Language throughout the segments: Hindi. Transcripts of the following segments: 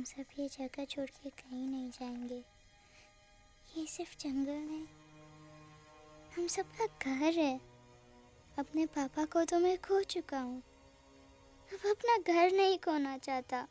सब ये जगह छोड़ के कहीं नहीं जाएंगे। ये सिर्फ जंगल नहीं, हम सबका घर है। अपने पापा को तो मैं खो चुका हूँ, अब अपना घर नहीं खोना चाहता।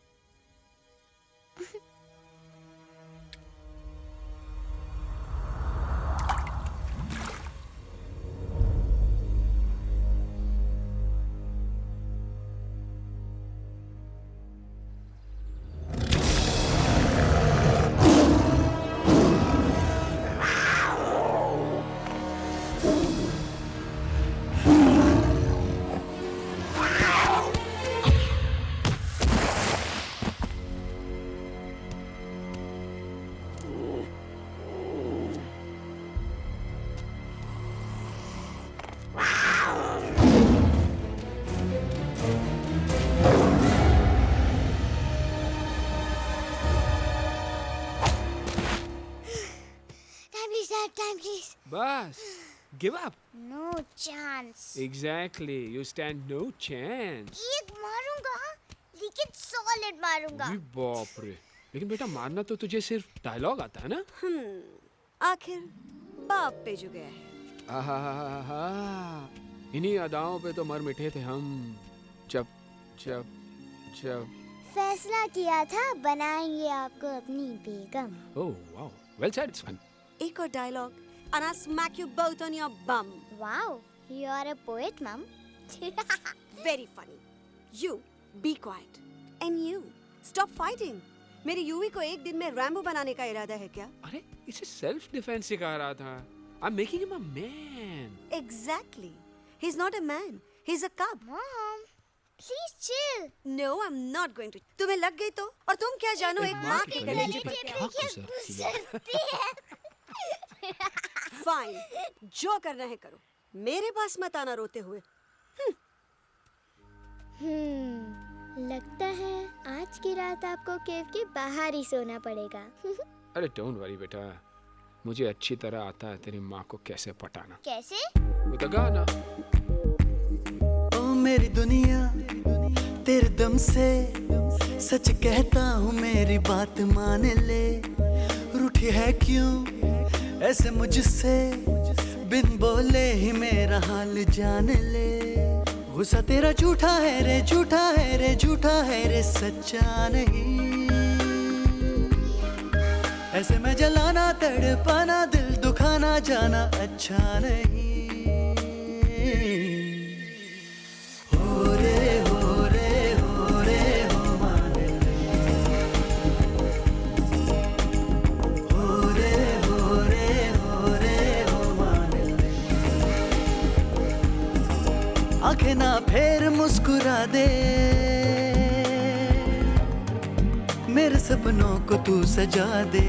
Time, please. बस give up. No chance. Exactly, you stand no chance. एक मारूंगा, लेकिन solid मारूंगा। अरे बाप रे, लेकिन बेटा मारना तो तुझे सिर्फ डायलॉग आता है ना? आखिर बाप पे जो गया है। आहा, इन्हीं अदाओं पे तो मर मिटे थे हम जब जब जब फैसला किया था बनाएंगे आपको अपनी बेगम। Oh wow, well said, it's fun. एक और dialogue and I'll smack you both on your bum. Wow, you are a poet, mom. Very funny. You be quiet and you stop fighting. मेरी यूवी को एक दिन में रैम्बो बनाने का इरादा है क्या? अरे इसे सेल्फ डिफेंस सिखा रहा था। I'm making him a man. Exactly. He's not a man. He's a cub. Mom, please chill. No, I'm not going to. तुम्हें लग गई तो? और तुम क्या जानो एक माँ के कलेजे पर क्या? गुजरती है। फाइन, जो करना है करो, मेरे पास मत आना रोते हुए। लगता है आज की रात आपको केव के बाहर ही सोना पड़ेगा। अरे डोंट वरी बेटा, मुझे अच्छी तरह आता है तेरी माँ को कैसे पटाना। कैसे? वो तो गाना। ओ मेरी दुनिया तेरे दम से सच कहता हूँ, मेरी बात मान ले। रूठी है क्यों ऐसे मुझसे, बिन बोले ही मेरा हाल जान ले। गुस्सा तेरा झूठा है रे, झूठा है रे, झूठा है रे, सच्चा नहीं। ऐसे में जलाना, तड़पाना, दिल दुखाना, जाना अच्छा नहीं। हो रे हो रे हो रे हो मान ले। हो रे हो रे हो रे हो मान ले। आंखें ना फेर मुस्कुरा दे, मेरे सपनों को तू सजा दे।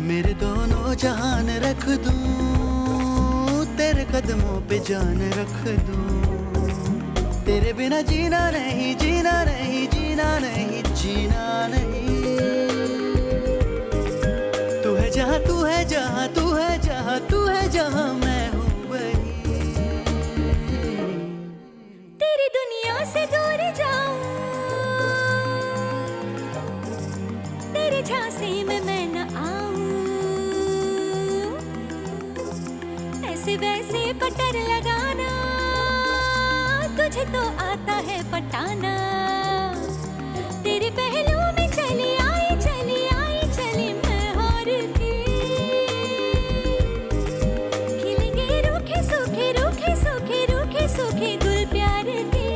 मेरे दोनों जहान रख दूं, तेरे कदमों पे जान रख दूं। तेरे बिना जीना नहीं, जीना नहीं, जीना नहीं, जीना नहीं। तू है जहाँ, तू है जहाँ, तू है जहाँ, तू है जहाँ, मैं हूँ वही। तेरी दुनिया से दूर जाऊं, तेरे झांसे में मैं न आऊं। ऐसे वैसे पटर लगाना, तुझे तो आता है पटाना। तेरे पहलू में चली आई, चली आई, चली मैं हार के। खिलेंगे रूखे सूखे, रूखे सूखे, रूखे सूखे गुल प्यार के।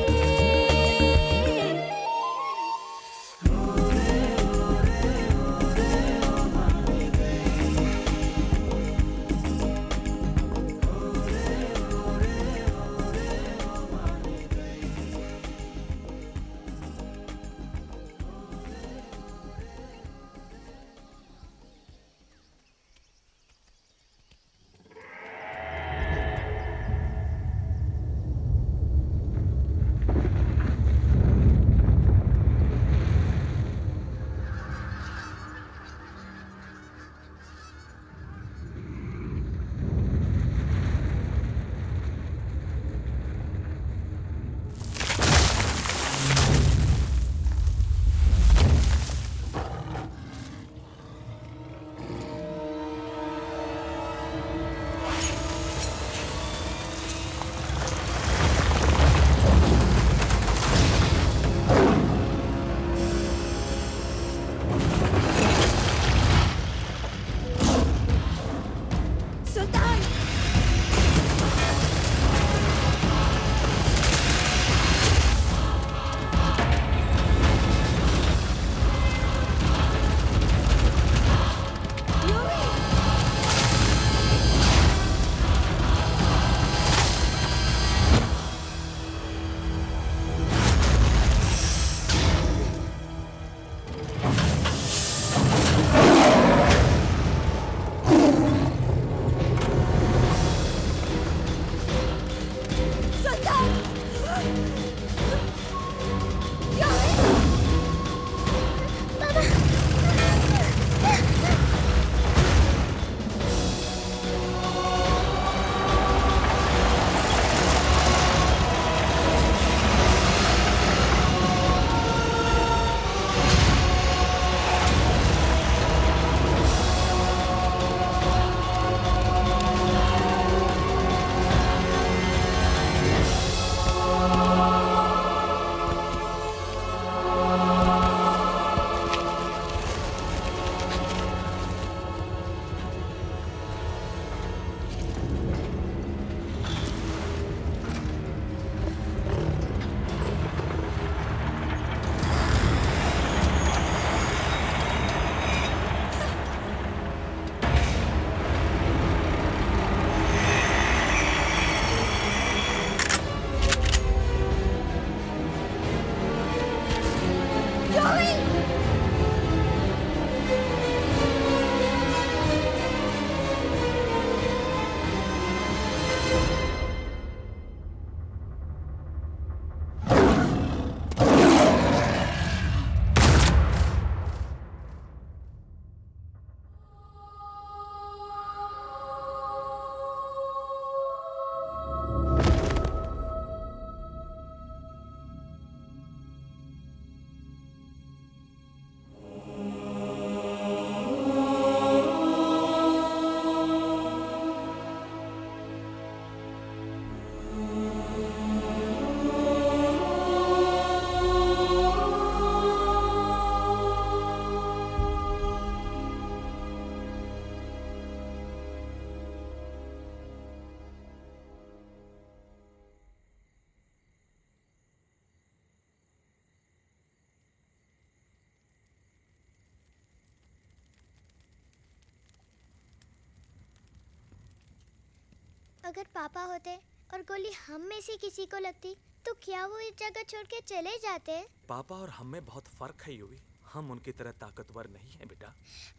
अगर पापा होते और गोली हम में से किसी को लगती तो क्या वो इस जगह छोड़ के चले जाते? पापा और हम में बहुत फर्क है यूवी। हम उनकी तरह ताकतवर नहीं है बेटा।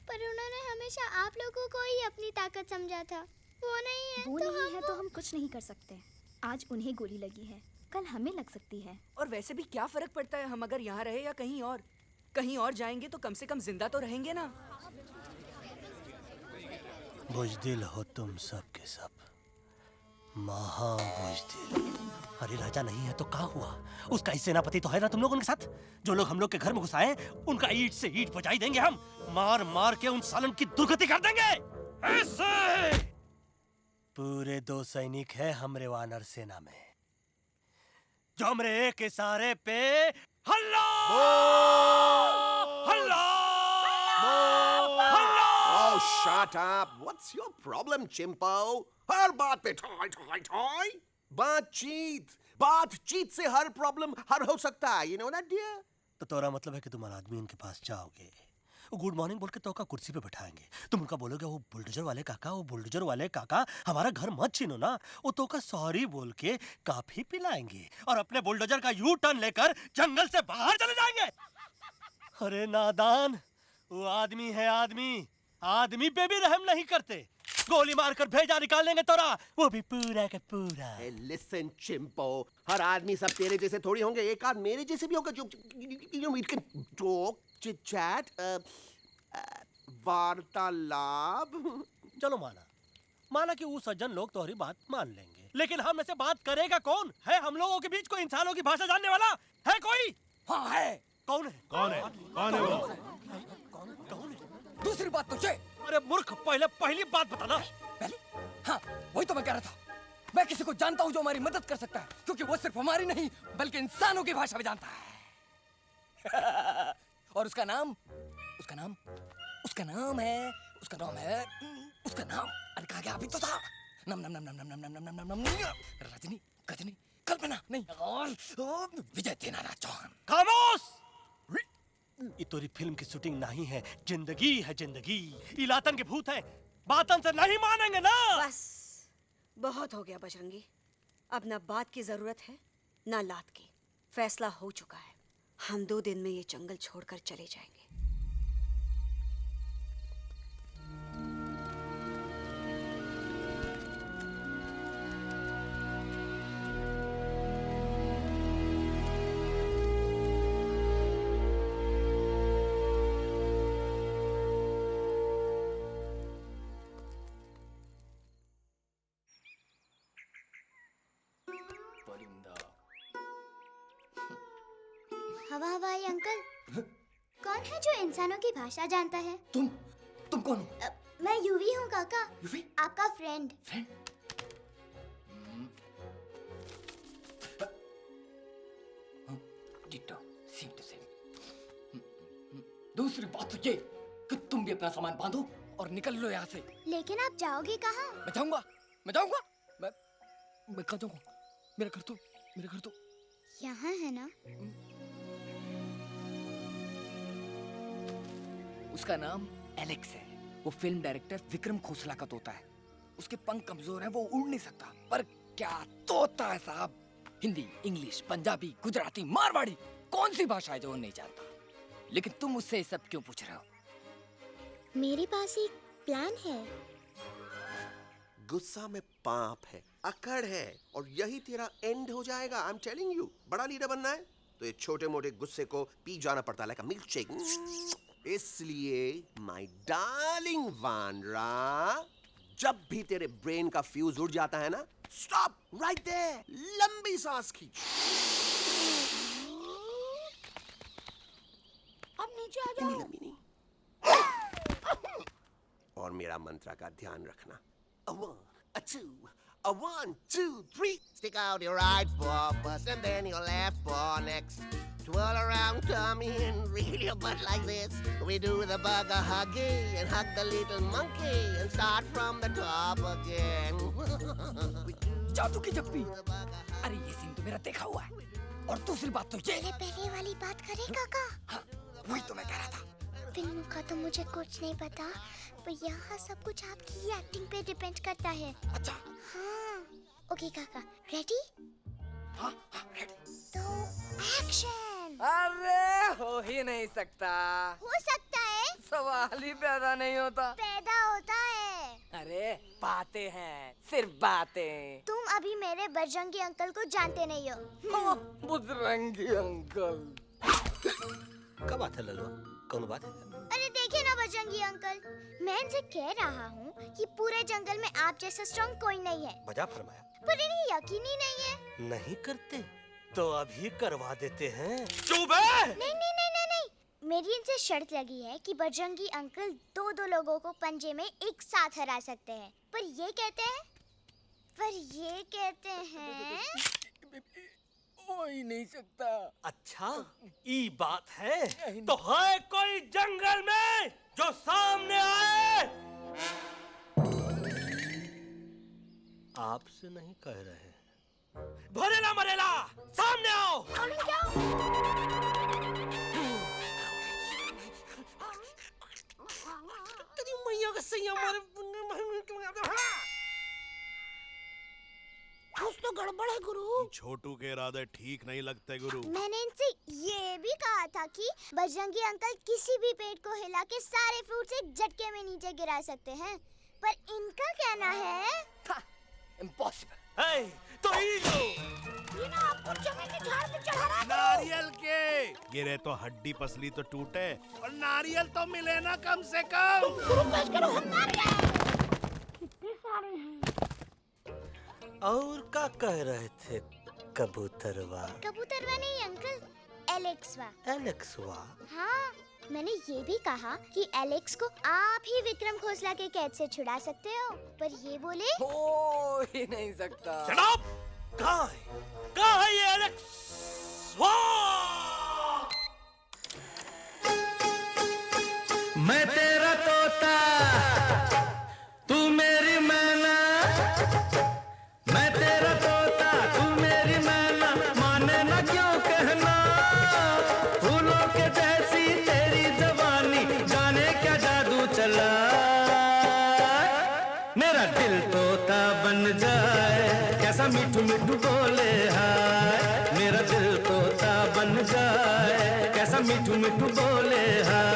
पर उन्होंने हमेशा आप लोगों को ही अपनी ताकत समझा था। वो नहीं है वो तो नहीं है तो हम कुछ नहीं कर सकते। आज उन्हें गोली लगी है, कल हमें लग सकती है। और वैसे भी क्या फर्क पड़ता है हम अगर यहाँ रहे या कहीं और? कहीं और जाएंगे तो कम से कम जिंदा तो रहेंगे ना। बुज़दिल हो तुम सब के सब, महा बुज़दिल। अरे राजा नहीं है तो क्या हुआ? उसका ही सेनापति तो है ना तुम लोग उनके साथ। जो लोग हम लोग के घर में घुसाए उनका ईंट से ईंट बजाई देंगे हम। मार मार के उन सालन की दुर्गति कर देंगे ऐसे। पूरे 2 सैनिक है हमरे वानर सेना में जो हमरे एक इशारे पे हल्ला हल्ला हल्ला। Oh, shut up! What's your problem, Chimpo? हर बात पे ठोय ठोय ठोय। बातचीत से हर प्रॉब्लम हल हो सकता है, you know that, dear? तो तोरा मतलब है कि तुम आदमी इनके पास जाओगे, वो गुड मॉर्निंग बोल के तो का कुर्सी पे बैठाएंगे, तुम उनका बोलोगे वो बुलडोजर वाले काका हमारा घर मत छीनो ना, वो तो का सॉरी बोल के काफी पिलाएंगे और अपने बुलडोजर का यू टर्न लेकर जंगल से बाहर चले जाएंगे। अरे नादान, वो आदमी है आदमी पे भी रहम नहीं करते। गोली मारकर भेजा निकाल लेंगे तोरा, वो भी पूरा का पूरा। Hey, listen, Chimpo. हर आदमी सब तेरे जैसे थोड़ी होंगे, एक आध मेरे जैसे भी होगा जो you know we can talk, chit chat, वार्तालाप। चलो माना कि वो सज्जन लोग तुम्हारी बात मान लेंगे, लेकिन हम ऐसे बात करेगा कौन? है हम लोगों के बीच कोई इंसानों की भाषा जानने वाला है कोई? हाँ है। कौन है? दूसरी बात तो ये। अरे मूर्ख, पहली बात बताना। पहले? हाँ, वही तो मैं कह रहा था। मैं किसी को जानता हूँ जो हमारी मदद कर सकता है, क्योंकि वो सिर्फ हमारी नहीं बल्कि इंसानों की भाषा भी जानता है। और उसका नाम है अरे कहा गया अभी तो था। नम रजनी गजनी कल्पना नहीं और विजय देनाराज चौहान। खामोश! ये तोरी फिल्म की शूटिंग नहीं है, जिंदगी है जिंदगी। इलातन के भूत है, बातन से नहीं मानेंगे ना। बस बहुत हो गया बजरंगी, अब ना बात की जरूरत है ना लात की। फैसला हो चुका है, हम 2 दिन में ये जंगल छोड़कर चले जाएंगे। हवाई अंकल, कौन है जो इंसानों की भाषा जानता है? तुम कौन हो? मैं यूवी हूँ काका। यूवी? आपका friend. Ditto, same to same. दूसरी बात तो ये कि तुम भी अपना सामान बांधो और निकल लो यहाँ से। लेकिन आप जाओगे कहाँ? मैं जाऊंगा। मैं कहाँ जाऊंगा? मेरा घर तो यहाँ है ना। उसका नाम एलेक्स है। वो फिल्म डायरेक्टर विक्रम खोसला का तोता है। उसके पंख कमजोर हैं, वो उड़ नहीं सकता, पर क्या तोता है साहब। हिंदी, इंग्लिश, पंजाबी, गुजराती, मारवाड़ी, कौन सी भाषा है जो वो नहीं जानता? लेकिन तुम उससे सब क्यों पूछ रहे हो? मेरे पास एक प्लान है। गुस्सा में पाप है, अकड़ है, और यही तेरा एंड हो जाएगा। आई एम टेलिंग यू, बड़ा लीडर बनना है तो ये छोटे मोटे गुस्से को पी जाना पड़ता है, लाइक अ मिल्क शेक। इसलिए माय डार्लिंग वानरा, जब भी तेरे ब्रेन का फ्यूज उड़ जाता है ना, स्टॉप राइट देयर, लंबी सांस खींच। अब नीचे आ जाओ। लंबी नहीं। और मेरा मंत्र का ध्यान रखना। A 1, a 2, a 1, 2, 3. Stick out your right paw first and then your left paw next. Twirl around tummy and reel your butt like this. We do the bugger huggy and hug the little monkey and start from the top again. जादू की जप्पी। अरे ये सीन तो मेरा देखा हुआ है। और दूसरी बात तो ये। पहले वाली बात करें काका? हाँ, वही तो मैं कह रहा था। फिल्म का तो मुझे कुछ नहीं पता, पर यहाँ सब कुछ आपकी एक्टिंग पे डिपेंड करता है। अच्छा। हाँ। ओके काका, रेडी? हाँ हाँ रेडी। तो एक्शन। अरे हो ही नहीं सकता। हो सकता है। सवाल ही पैदा नहीं होता। पैदा होता है। अरे बातें हैं, सिर्फ बातें। तुम अभी मेरे बजरंगी अंकल को जानते नहीं हो। बजरंगी अंकल। क्या बात है लल्लू, कौन बात है? अरे देखिए ना बजरंगी अंकल, मैं इनसे कह रहा हूँ कि पूरे जंगल में आप जैसा स्ट्रॉन्ग कोई नहीं है। बजा फरमाया। पर इन्हें यकीन ही नहीं है। नहीं करते तो अभी करवा देते हैं। चुप है। नहीं नहीं नहीं नहीं नहीं, मेरी इनसे शर्त लगी है कि बजरंगी अंकल दो लोगों को पंजे में एक साथ हरा सकते हैं। पर ये कहते हैं हो ही नहीं सकता। अच्छा ये बात है तो है कोई जंगल में जो सामने आए? आपसे नहीं कह रहे, भरेला मरेला सामने आओ। तेरी मैया का सही हमारे कुछ तो गड़बड़ है गुरु। छोटू के इरादे ठीक नहीं लगते गुरु। मैंने इनसे ये भी कहा था कि बजरंगी अंकल किसी भी पेड़ को हिला के सारे फ्रूट्स एक झटके में नीचे गिरा सकते हैं, पर इनका कहना है इम्पॉसिबल। तो ये ना आपको चने के झाड़ पे चढ़ा रहा है। नारियल के गिरे तो हड्डी पसली तो टूटे और नारियल तो मिले ना कम से कम। गुरु पेश करो हम नारियल। कितने सारे हैं। और क्या कह रहे थे कबूतरवा? कबूतरवा नहीं अंकल, एलेक्सवा। एलेक्सवा? हाँ, मैंने ये भी कहा कि एलेक्स को आप ही विक्रम खोसला के कैद से छुड़ा सकते हो, पर ये बोले हो ही नहीं सकता। Shut up! कहाँ है ये एलेक्स? मैं तेरा तोता तू मेरी मैना, मैं तेरा तोता तू मेरी मैना, माने ना क्यों कहना, फूलों के जैसी तेरी जवानी, जाने क्या जादू चला, मेरा दिल तोता बन जाए, कैसा मिठू मिठू बोले हाय, मेरा दिल तोता बन जाए, कैसा मिठू मिठू बोले हाय।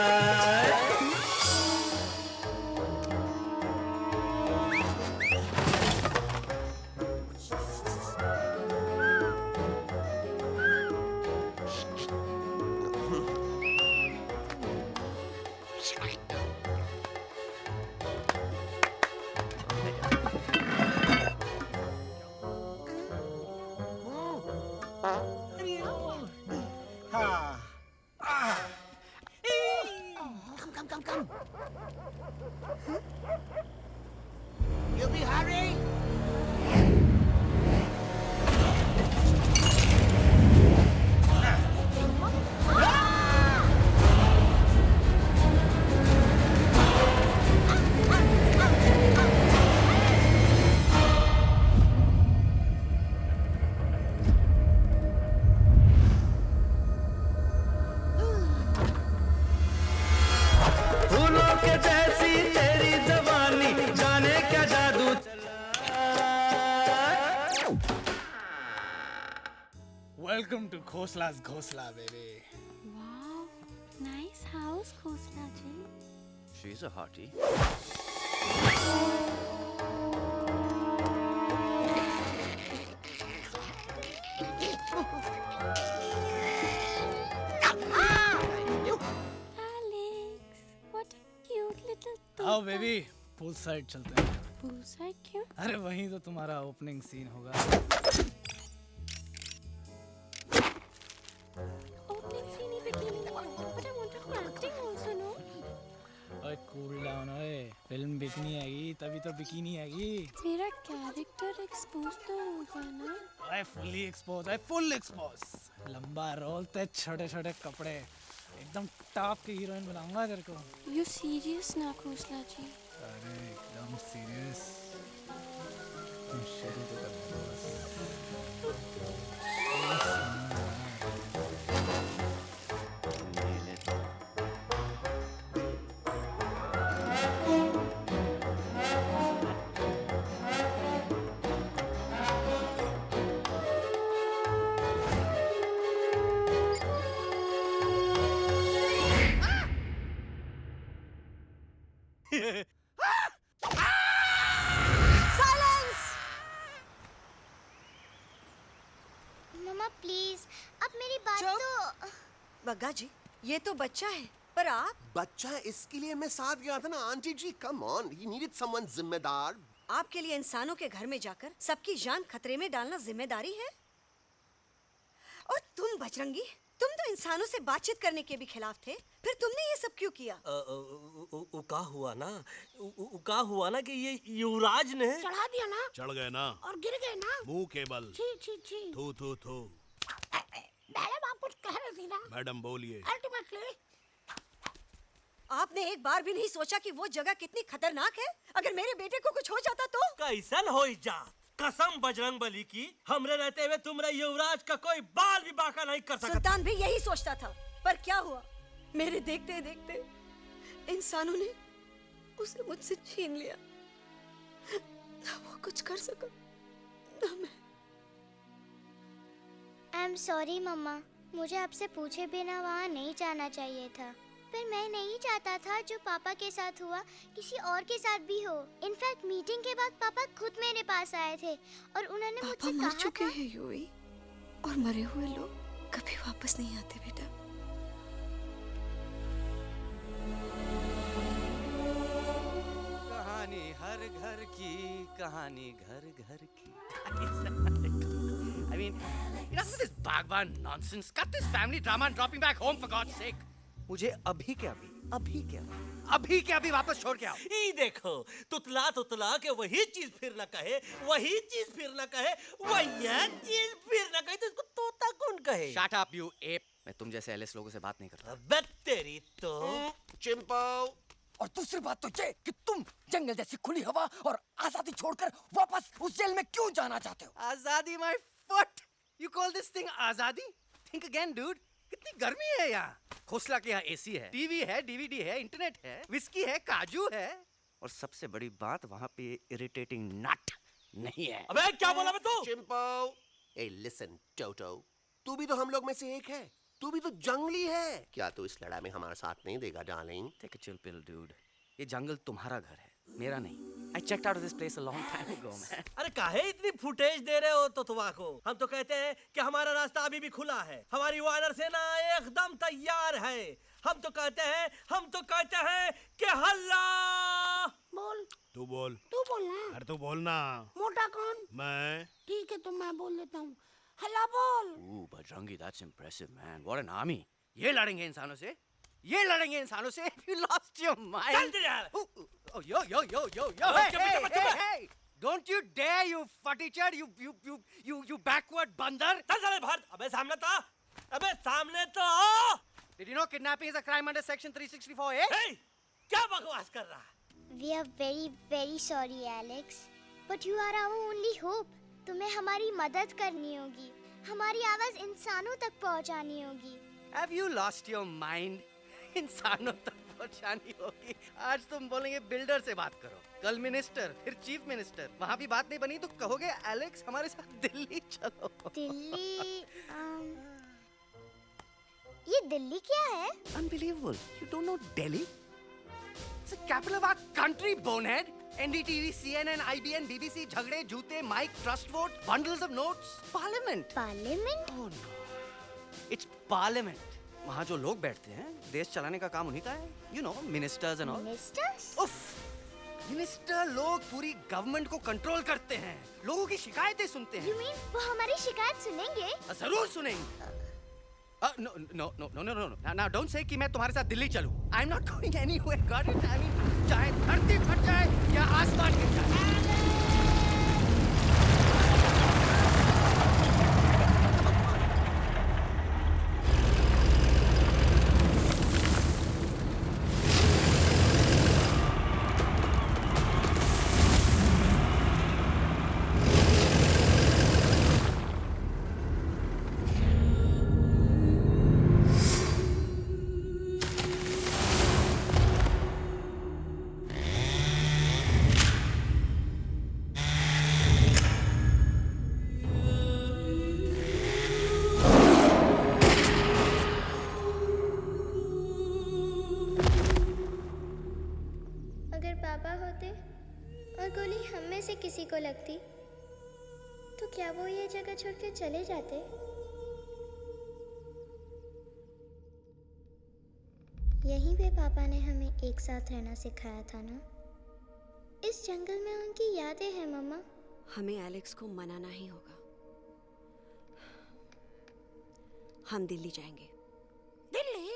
Welcome to Khosla's Ghosla, baby. Wow, nice house, Khosla ji. She's a hottie. Alex, what a cute little आओ बेबी, पूल साइड चलते हैं। Pool side क्यों? अरे वहीं तो तुम्हारा ओपनिंग सीन होगा। Opening scene ही bikini में, but I want to do acting also, no? ओए कूल डाउन ओए, फिल्म बिकनी आएगी तभी तो बिकिनी आएगी। मेरा कैरेक्टर एक्सपोज तो होगा ना? ओए फुल्ली एक्सपोज, ओए फुल एक्सपोज। लंबा रोल ते छोटे छोटे कपड़े, एकदम टॉप की हीरोइन बनाऊंगा तेरे को। You serious ना खोसला जी? अरे एकदम सीरियस। तुम शुरू तो कर दो बस। बग्गा जी, ये तो बच्चा है, पर आप? बच्चा इसके लिए मैं साथ गया था ना aunty ji. Come on, he needed someone जिम्मेदार। आपके लिए इंसानों के घर में जाकर सबकी जान खतरे में डालना जिम्मेदारी है? और तुम बजरंगी, तुम तो इंसानों से बातचीत करने के भी खिलाफ थे, फिर तुमने ये सब क्यों किया? का हुआ ना कि ये युवराज ने चढ़ा दिया ना, चढ़ गए ना और गिर गए ना, मुंह के बल। छी छी छी। थू थू थू। मैडम आप कुछ कह रही थी ना? मैडम बोलिए। अल्टीमेटली आपने एक बार भी नहीं सोचा कि वो जगह कितनी खतरनाक है? अगर मेरे बेटे को कुछ हो जाता तो? कैसन हो जा? कसम बजरंग बली की, हमरे रहते हुए तुमरे युवराज का कोई बाल भी बांका नहीं कर सकता। सुल्तान भी यही सोचता था, पर क्या हुआ? मेरे देखते देखते इंसानों ने उसे मुझसे छीन लिया। ना वो कुछ कर सका, ना मैं। आई एम सॉरी मम्मा, मुझे आपसे पूछे बिना वहाँ नहीं जाना चाहिए था। पर मैं नहीं चाहता था जो पापा के साथ हुआ किसी और के साथ भी हो। इनफैक्ट मीटिंग के बाद पापा खुद मेरे पास आए थे और उन्होंने मुझसे कहा मर चुके हैं यूवी, और मरे हुए लोग कभी वापस नहीं आते बेटा। कहानी हर घर की, कहानी घर घर की। I mean, enough with this Bhagwan nonsense. Cut this family drama and dropping back home for God's sake. मुझे अभी के अभी वापस छोड़ के आओ। ई देखो, तुतला तुतला के वही चीज फिर न कहे, वही चीज फिर न कहे, वही चीज फिर न कहे, तो इसको तोता कौन कहे? Shut up, you ape. मैं तुम जैसे एलिस लोगों से बात नहीं करता। अबे तेरी तो। चिंपो। और दूसरी बात तो ये कि तुम जंगल जैसी खुली हवा और आजादी छोड़कर वापस उस जेल में क्यों जाना चाहते हो? आजादी my foot. You call this thing आजादी? Think again, dude. कितनी गर्मी है यहाँ। खोसला के यहाँ एसी है, टीवी है, डीवीडी है, इंटरनेट है, विस्की है, काजू है, और सबसे बड़ी बात वहाँ पे इरिटेटिंग नट नहीं है। अबे क्या बोला मैं तू? चिंपो। ए लिसन टोटो, तू भी तो हम लोग में से एक है। तू भी तो जंगली है। क्या तू इस लड़ाई में हमारा साथ नहीं देगा darling? Take a chill pill, dude. ये जंगल तुम्हारा घर है, मेरा नहीं। I checked out of this place a long time ago, man. अरे काहे इतनी फुटेज दे रहे हो तो तुम्हारा? हम तो कहते हैं कि हमारा रास्ता अभी भी खुला है, हमारी वानर सेना एकदम तैयार है। हम तो कहते हैं कि हल्ला। बोल। तू बोल। तू बोलना। अरे तू बोलना। मोटा कौन? मैं। ठीक है तो मैं बोल देता हूँ। हल्ला बोल। Ooh, Bajrangi, that's impressive, man. What an army. ये लड़ेंगे इंसानों से? ये लड़ेंगे इंसानों से? You lost your mind. चल यार। Oh, yo. Hey. Don't you dare, you futichard, you backward बंदर. चल चल बाहर। अबे सामने तो आओ। Did you know kidnapping is a crime under section 364A? Hey, क्या बकवास कर रहा है? We are very very sorry Alex, but you are our only hope. तुम्हें हमारी मदद करनी होगी, हमारी आवाज इंसानों तक पहुंचानी होगी। Have you lost your mind? इंसानों तक पहुंचानी होगी। आज तुम बोलेंगे बिल्डर से बात करो, कल मिनिस्टर, फिर चीफ मिनिस्टर। वहाँ भी बात नहीं बनी तो कहोगे एलेक्स हमारे साथ दिल्ली चलो। दिल्ली? ये दिल्ली क्या है? Unbelievable. You don't know Delhi? It's the capital of our country, bonehead. NDTV, CNN, IBN, BBC, झगड़े, जूते, mike, trust vote, bundles of notes, parliament. Parliament? Oh no. It's parliament. वहाँ जो लोग बैठते हैं, देश चलाने का काम उन्हीं का है। You know, ministers and all. Ministers? उफ, मिनिस्टर लोग पूरी गवर्नमेंट को कंट्रोल करते हैं, लोगों की शिकायतें सुनते हैं। You mean वो हमारी शिकायत सुनेंगे? जरूर सुनेंगे। No. Now don't say कि मैं तुम्हारे साथ दिल्ली चलूं. I'm not going anywhere. Got it? I mean, चाहे धरती फट जाए या आसमान गिर जाए। किसी को लगती तो क्या वो ये जगह छोड़कर चले जाते? यहीं पे पापा ने हमें एक साथ रहना सिखाया था ना। इस जंगल में उनकी यादें हैं मम्मा। हमें एलेक्स को मनाना ही होगा। हम दिल्ली जाएंगे। दिल्ली?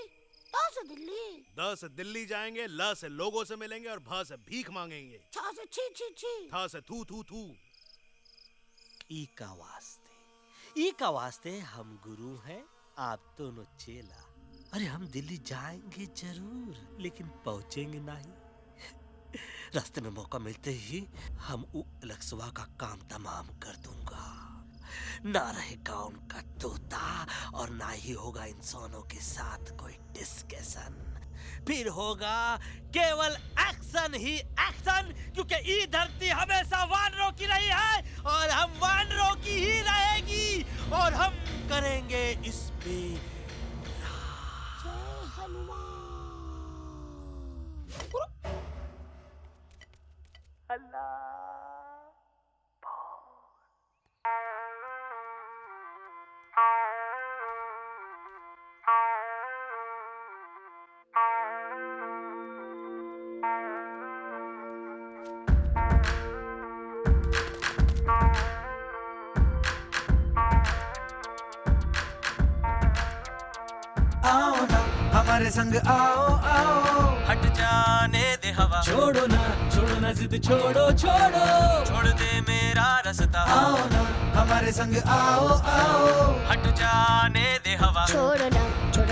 कहाँ से दिल्ली? द से दिल्ली जाएंगे, ल से लोगों से मिलेंगे और भ से भीख मांगेंगे, छ से छी छी छी, थ से थू थू थू। ई का वास्ते हम गुरु हैं, आप दोनों चेला। अरे हम दिल्ली जाएंगे जरूर, लेकिन पहुंचेंगे नहीं। रास्ते में मौका मिलते ही हम लक्सवा का काम तमाम कर दूंगा। ना रहेगा उनका तोता और ना ही होगा इंसानों के साथ कोई डिस्कशन। फिर होगा केवल एक्शन ही एक्शन, क्योंकि ये धरती हमेशा वानरों की रही है और हम वानरों की ही रहेगी, और हम करेंगे इस पे आओ ना हमारे संग आओ आओ, हट जाने दे हवा, छोड़ो ना जिद छोड़ो छोड़ो, छोड़ दे मेरा रास्ता। आओ ना हमारे संग आओ आओ, हट जाने दे हवा, छोड़ो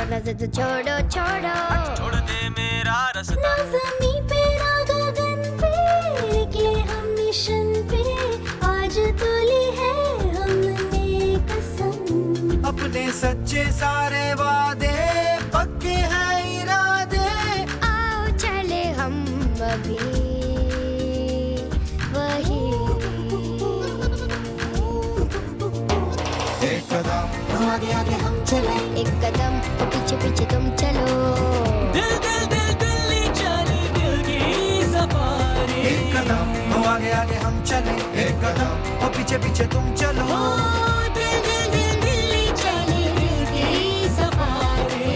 ना जिद छोड़ो छोड़ो, छोड़ दे मेरा रास्ता। ना ज़मीं पे ना गगन पे, निकले हम मिशन पे, आज तो ली है हमने कसम। अपने सच्चे सारे वादे पक्के हैं इरादे, आओ चले हम अभी वही। एक कदम आगे आगे हम चले, एक कदम पीछे पीछे तुम चलो। दिल दिल दिल दिल्ली चले दिल की सफारी। एक कदम आगे आगे हम चले, एक कदम और पीछे पीछे तुम चलो। दिल दिल दिल दिल्ली चले दिल की सफारी।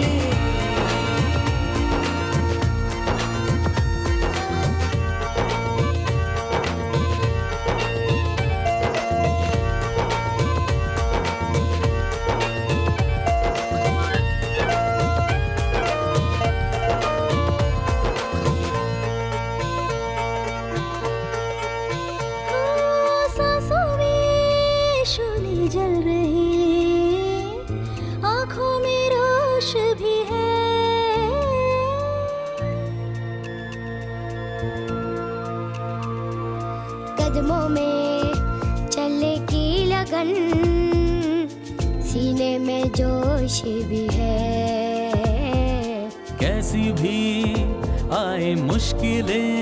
सांसों में शोले जल रहे, आँखों में रोश भी है। कदमों में चले की लगन, सीने में जोश भी है। कैसी भी आए मुश्किलें,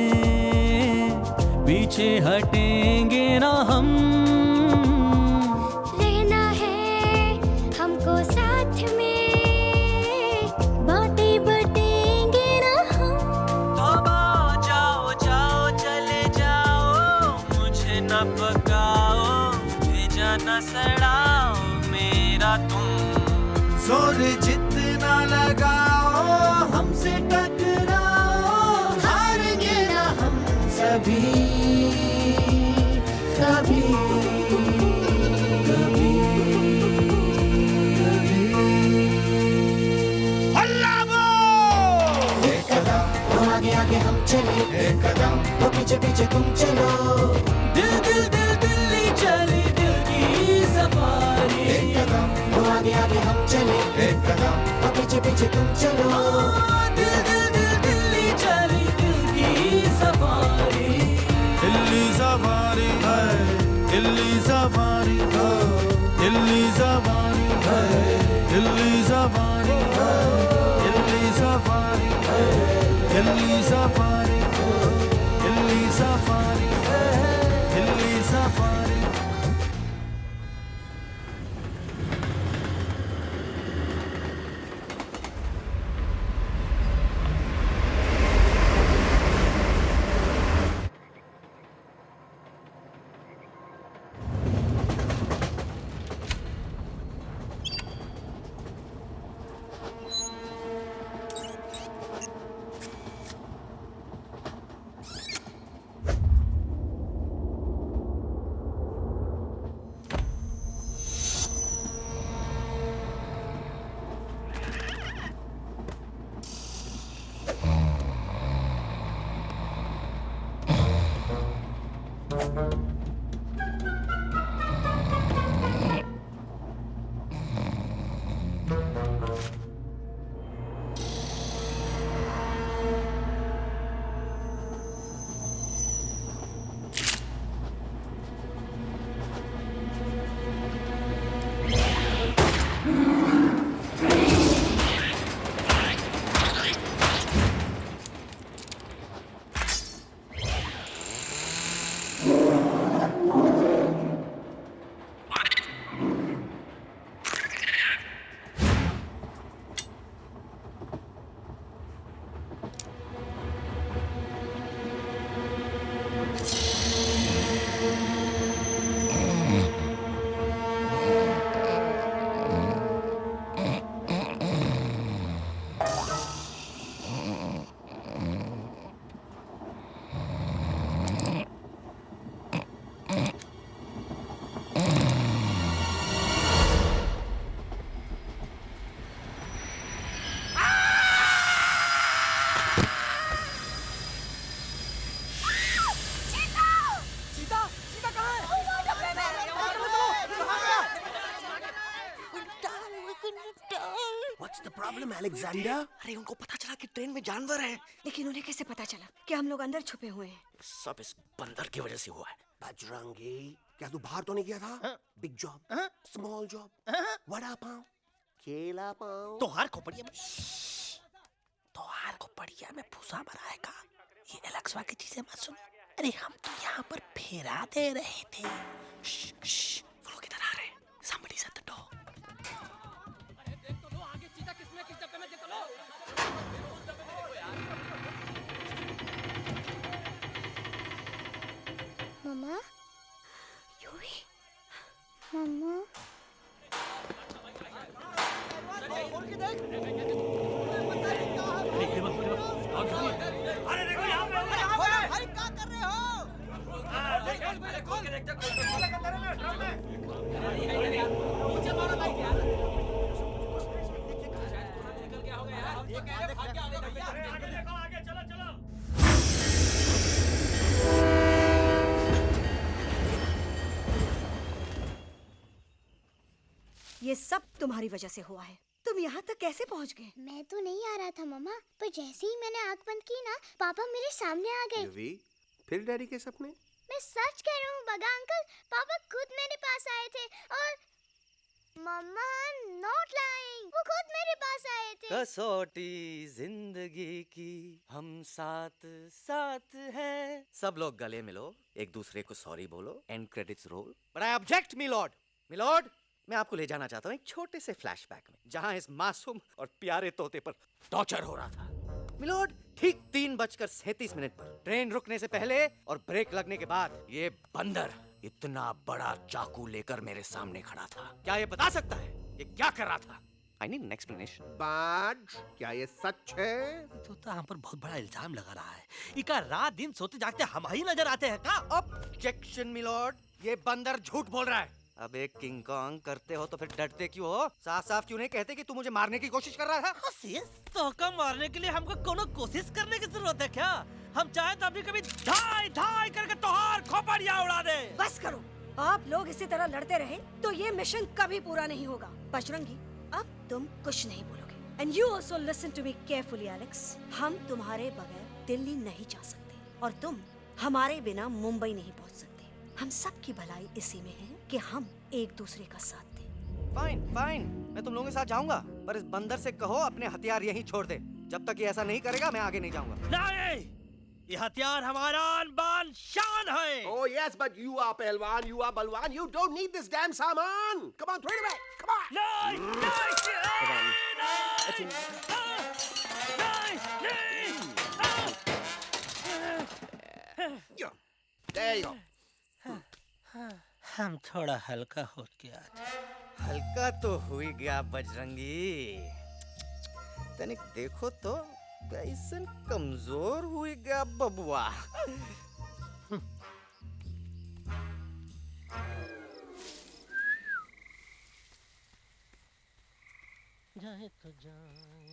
पीछे हटेंगे ना हम। रहना है हमको साथ में, बातें बटेंगे ना हम। तो जाओ जाओ चले जाओ, मुझे न पकाओ, भेजा न सड़ाओ मेरा तुम। जोर जितना लगाओ हमसे टकराओ, हारेंगे ना हम सभी कभी कभी कभी। एक कदम आगे आगे हम चले, एक कदम तो पीछे पीछे तुम चलो। दिल दिल दिल दिल्ली चले दिल की सफारी। एक कदम आगे आगे हम चले, एक कदम तो पीछे पीछे तुम चलो। दिल दिल दिल दिल्ली चले दिल की सफारी। दिल्ली सफारी है, दिल्ली सफारी है, दिल्ली सफारी है, दिल्ली सफारी है, दिल्ली सफारी है, दिल्ली सफारी है, दिल्ली सफारी है, दिल्ली सफारी। अलेक्जेंडर? अरे उनको पता चला कि ट्रेन में जानवर है। लेकिन उन्हें कैसे पता चला कि हम लोग अंदर छुपे हुए हैं? सब इस बंदर की वजह से हुआ है। बजरंगी, क्या तू बाहर तो नहीं गया था? Big job, small job, vada pav, केला पाव। तोहार खोपड़िया में में भूसा भराएगा। ये एलेक्सवा की चीजें मत सुन। अरे हम तो यहाँ पर फेरा दे रहे थे। वो लोग इधर आ रहे हैं। Somebody shut the door. मम्मा, यूवी, मम्मा। अरे देखो यहाँ पे भाई क्या कर रहे हो? खोल के देखते नीचे मारो भाई क्या? निकल गया होगा यार। ये कह रहे भाग गया होगा भैया। आगे देखो आगे चलो चलो। ये सब तुम्हारी वजह से हुआ है। तुम यहाँ तक कैसे पहुँच गए? मैं तो नहीं आ रहा था मम्मा, पर जैसे ही मैंने आँख बंद की ना, पापा मेरे सामने आ गए। यूवी, फिर डैडी के सपने? मैं सच कह रहा हूँ बगा अंकल, पापा खुद मेरे पास आए थे और मम्मा नॉट लाइंग, वो खुद मेरे पास आए थे। कसौटी जिंदगी की हम साथ साथ हैं। सब लोग गले मिलो, एक दूसरे को सॉरी बोलो, and credits roll. But I object milord, मैं आपको ले जाना चाहता हूँ एक छोटे से फ्लैशबैक में, जहाँ इस मासूम और प्यारे तोते पर टॉर्चर हो रहा था। मिलॉर्ड, ठीक 3:37 पर ट्रेन रुकने से पहले और ब्रेक लगने के बाद ये बंदर इतना बड़ा चाकू लेकर मेरे सामने खड़ा था। क्या ये बता सकता है ये क्या कर रहा था? I need an explanation. बाज, क्या ये सच है? तो हम पर बहुत बड़ा इल्जाम लगा रहा है। इका रात दिन सोते जागते हम ही नजर आते हैं का? ऑब्जेक्शन मिलॉर्ड, ये बंदर झूठ बोल रहा है। अब एक किंग कॉन्ग करते हो तो फिर डरते क्यों हो? साफ साफ क्यों नहीं कहते कि तू मुझे मारने की कोशिश कर रहा है? तो कम मारने के लिए हमको कोनो कोशिश करने की जरूरत है क्या? हम चाहे तो अभी कभी धाई धाई करके तोहार खोपड़िया उड़ा दे। बस करो, आप लोग इसी तरह लड़ते रहे तो ये मिशन कभी पूरा नहीं होगा। बजरंगी, अब तुम कुछ नहीं बोलोगे। And you also listen to me carefully Alex. हम तुम्हारे बगैर दिल्ली नहीं जा सकते और तुम हमारे बिना मुंबई नहीं पहुंच सकते। हम सब की भलाई इसी में है कि हम एक दूसरे का साथ दें। फाइन, मैं तुम लोगों के साथ जाऊंगा, पर इस बंदर से कहो अपने हथियार यहीं छोड़ दे। जब तक ये ऐसा नहीं करेगा मैं आगे नहीं जाऊंगा। नहीं, ये हथियार हमारा आन-बान शान है। Oh yes, but you are पहलवान, you are बलवान. You don't need this damn सामान. Come on, throw it away. Come on. There you go. हम थोड़ा हल्का हो गया। हल्का तो हुई गया बजरंगी। तनिक देखो तो कैसन कमजोर हुई गया बबुआ। जाए तो जाए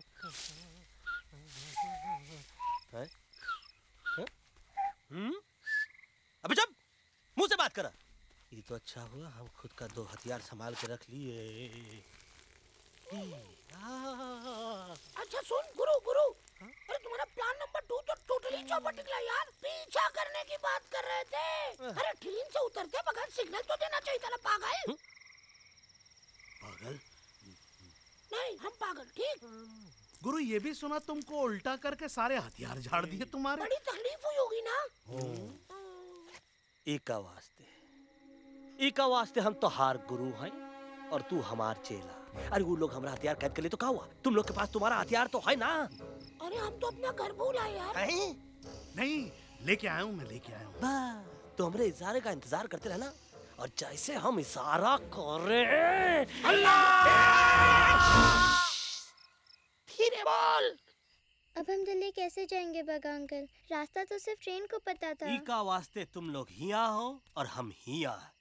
अबे जब बात कर। ये तो अच्छा हुआ हम खुद का 2 हथियार संभाल के रख लिए। अच्छा सुन गुरु गुरु, अरे तुम्हारा प्लान नंबर 2 तो टोटली चौपट निकला यार। पीछा करने की बात कर रहे थे। अरे ट्रेन से उतरते बगैर सिग्नल तो देना चाहिए था ना पागल। पागल? नहीं हम पागल, ठीक। गुरु ये भी सुना तुमको उल्टा करके सारे हथियार झाड़ दिए तुम्हारे। बड़ी तकलीफ हुई होगी ना। एका वास्ते हम तो हार गुरु हैं और तू हमार चेला। अरे वो लोग हमारा हथियार कैद कर ले तो क्या हुआ? तुम लोग के पास तुम्हारा हथियार तो है ना। अरे हम तो अपना घर भूल आए यार। नहीं लेके आया हूँ, मैं लेके आया हूँ। तो हमारे इशारे का इंतजार करते रहना और जैसे हम इशारा करें धीरे बोल। अब हम दिल्ली कैसे जाएंगे बगा अंकल? रास्ता तो सिर्फ ट्रेन को पता था। एका वास्ते तुम लोग हिया हो और हम हिया।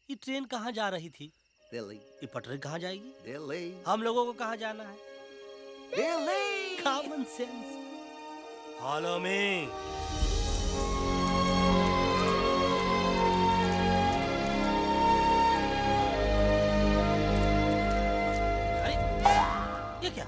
ये ट्रेन कहाँ जा रही थी? दिल्ली। ये पटरी कहाँ जाएगी? दिल्ली। हम लोगों को कहाँ जाना है? Delhi. Common sense. Follow me. अरे ये क्या?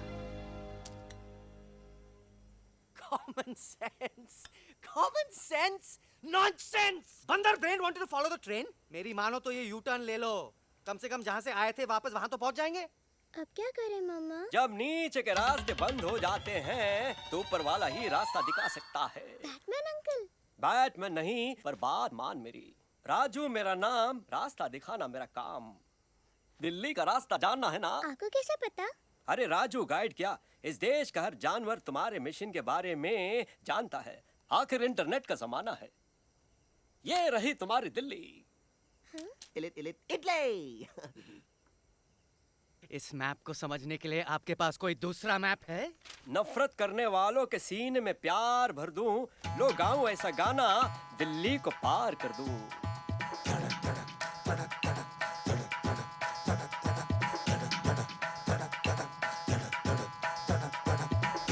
Common sense. Common sense. Nonsense. बंदर brain wanted to follow the train. मेरी मानो तो ये U-turn ले लो। कम से कम जहाँ से आए थे वापस वहाँ तो पहुँच जाएंगे। अब क्या करें मामा? जब नीचे के रास्ते बंद हो जाते हैं तो ऊपर वाला ही रास्ता दिखा सकता है। Batman uncle? बैटमैन नहीं, पर बात मान मेरी। राजू मेरा नाम, रास्ता दिखाना मेरा काम। दिल्ली का रास्ता जानना है ना? आपको कैसे पता? अरे राजू गाइड क्या, इस देश का हर जानवर तुम्हारे मिशन के बारे में जानता है। आखिर इंटरनेट का जमाना है। ये रही तुम्हारी दिल्ली। इटली। इस मैप को समझने के लिए आपके पास कोई दूसरा मैप है? नफरत करने वालों के सीने में प्यार भर दूं, लो गाऊं ऐसा गाना, दिल्ली को पार कर दूं।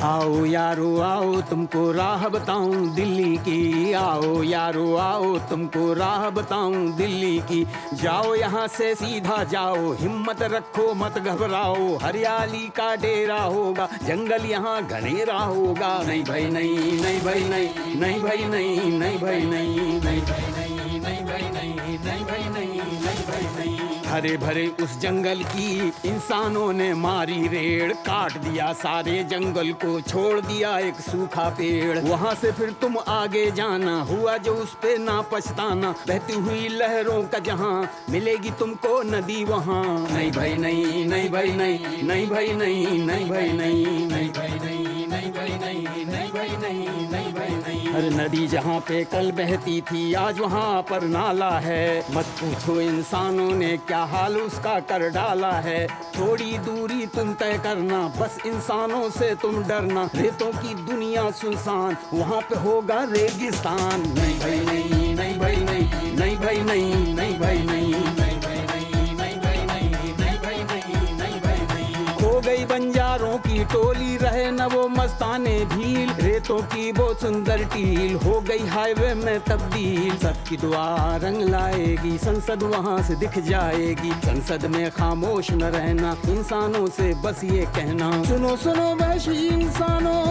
आओ यारो आओ तुमको राह बताऊं दिल्ली की। आओ यारो आओ तुमको राह बताऊं दिल्ली की। जाओ यहाँ से सीधा जाओ, हिम्मत रखो मत घबराओ। हरियाली का डेरा होगा, जंगल यहाँ घनेरा होगा। नहीं भाई नहीं, नहीं भाई नहीं, नहीं भाई नहीं, नहीं भाई नहीं, नहीं भाई नहीं, नहीं भाई नहीं, नहीं भाई नहीं, नहीं भाई नहीं। हरे भरे उस जंगल की इंसानों ने मारी रेड़, काट दिया सारे जंगल को, छोड़ दिया एक सूखा पेड़। वहाँ से फिर तुम आगे जाना, हुआ जो उस पे ना पछताना। बहती हुई लहरों का जहाँ, मिलेगी तुमको नदी वहाँ। नहीं भाई नहीं, नहीं भाई नहीं, नहीं भाई नहीं, नहीं भाई नहीं, नहीं भाई नहीं, नहीं भाई नहीं, नहीं भाई नहीं, नहीं भाई नहीं। हर नदी जहाँ पे कल बहती थी आज वहाँ पर नाला है। मत पूछो इंसानों ने क्या हाल उसका कर डाला है। थोड़ी दूरी तुम तय करना, बस इंसानों से तुम डरना। रेतों की दुनिया सुनसान, वहाँ पे होगा रेगिस्तान। नहीं भाई नहीं, नहीं भाई नहीं, नहीं भाई नहीं, नहीं भाई नहीं, नहीं भाई नहीं, नहीं भाई नहीं, नहीं भाई नहीं, नहीं भाई नहीं। खो गई बंजारों की टोली, रहे न वो मस्ताने भील। रेतों की वो सुंदर टील हो गई हाईवे में तब्दील। सबकी दुआ रंग लाएगी, संसद वहाँ से दिख जाएगी। संसद में खामोश न रहना, इंसानों से बस ये कहना। सुनो सुनो वैशी इंसानों,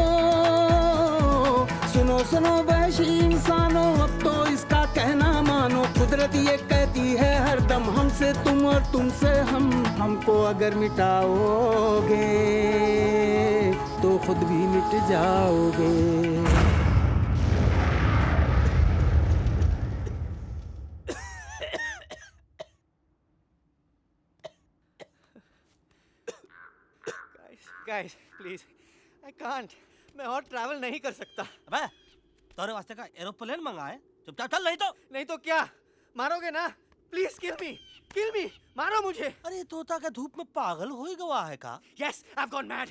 सुनो सुनो वैशी इंसानों, अब तो इसका कहना मानो। कुदरत ये कहती है हरदम, हमसे तुम और तुमसे हम। हमको अगर मिटाओगे तो खुद भी मिट जाओगे। Guys, please, I can't. मैं और ट्रैवल नहीं कर सकता। अबे, तोरे वास्ते का एरोप्लेन मंगाए, चुपचाप चल। नहीं तो क्या मारोगे ना? प्लीज किल मी, मारो मुझे। अरे तोता के धूप में पागल हो ही गवा है का? Yes, I've gone mad,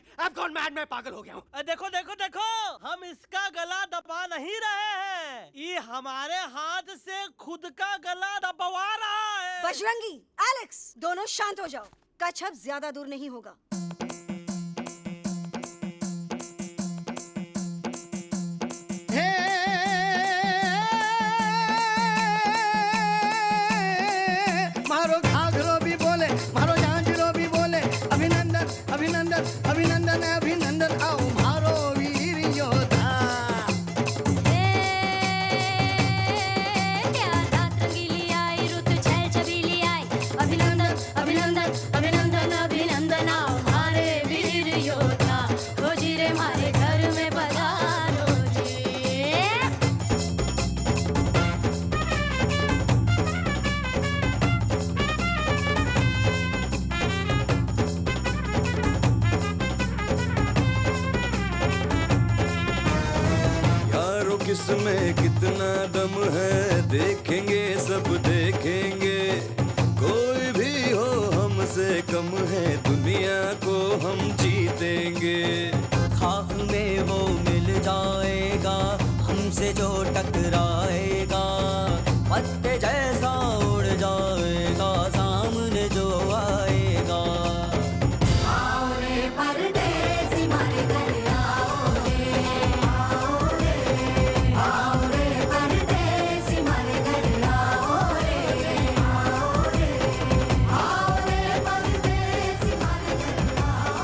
मैं पागल हो गया हूँ। देखो देखो देखो, हम इसका गला दबा नहीं रहे हैं, ये हमारे हाथ से खुद का गला दबवा रहा है। बजरंगी, एलेक्स, दोनों शांत हो जाओ। कच्छ अब ज्यादा दूर नहीं होगा। कितना दम है, देखेंगे सब देखेंगे। कोई भी हो हमसे कम है, दुनिया को हम जीतेंगे। खाक में वो मिल जाएगा हमसे जो टकराएगा, पत्ते जैसा उड़ जाएगा सामने जो आएगा। आओ रे परदेसी मारे घर आओ रे, आओ रे परदेसी मारे घर आओ रे, आओ रे परदेसी मारे घर आओ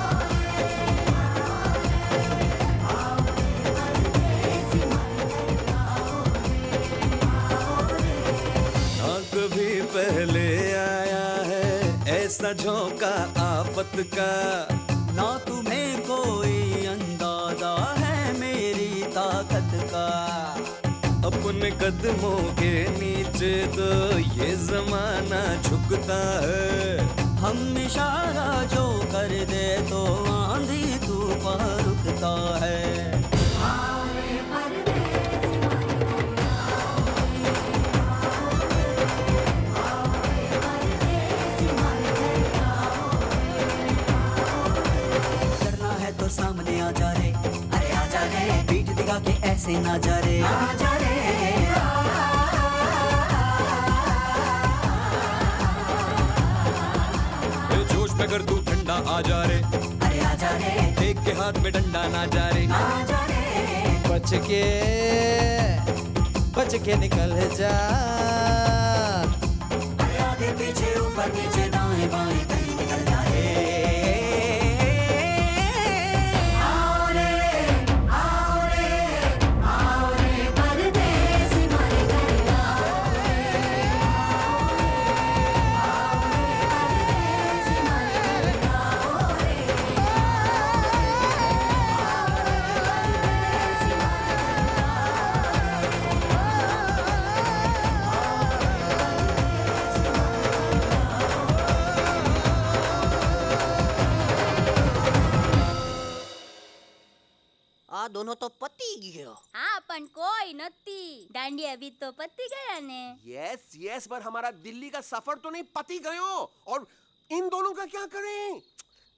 ना कभी पहले आया है ऐसा झोंका आफत का, ना तुम्हें कोई अंदाजा है मेरी ताकत का। अपने कदमों के नीचे तो ये जमाना झुकता है। हम इशारा जो कर दे तो आंधी तूफान रुकता है। आओ रे परदेसी मारे घर आओ रे, परदेसी मारे घर आओ डरना है तो सामने आ जा रे, अरे आ जा रे, पीठ दिखा के ऐसे ना जा रे, आ जा रे। ए जोश में अगर तू ठंडा आ जा रे, अरे आ जा रे, एक के हाथ में डंडा ना जा रे, आ जा रे। बच के निकल जा। अरे आगे पीछे ऊपर नीचे दाएं बाएं कहीं निकल जा रे। आओ रे, आओ रे, आओ रे परदेसी मारे घर आओ रे, आओ रे परदेसी मारे घर आओ रे, આ दोनों तो पति गयो। हाँ पण कोई नती, दांडी अभी तो पति गया ने। यस यस, पर हमारा दिल्ली का सफर तो नहीं पति गयो, और इन दोनों का क्या करें?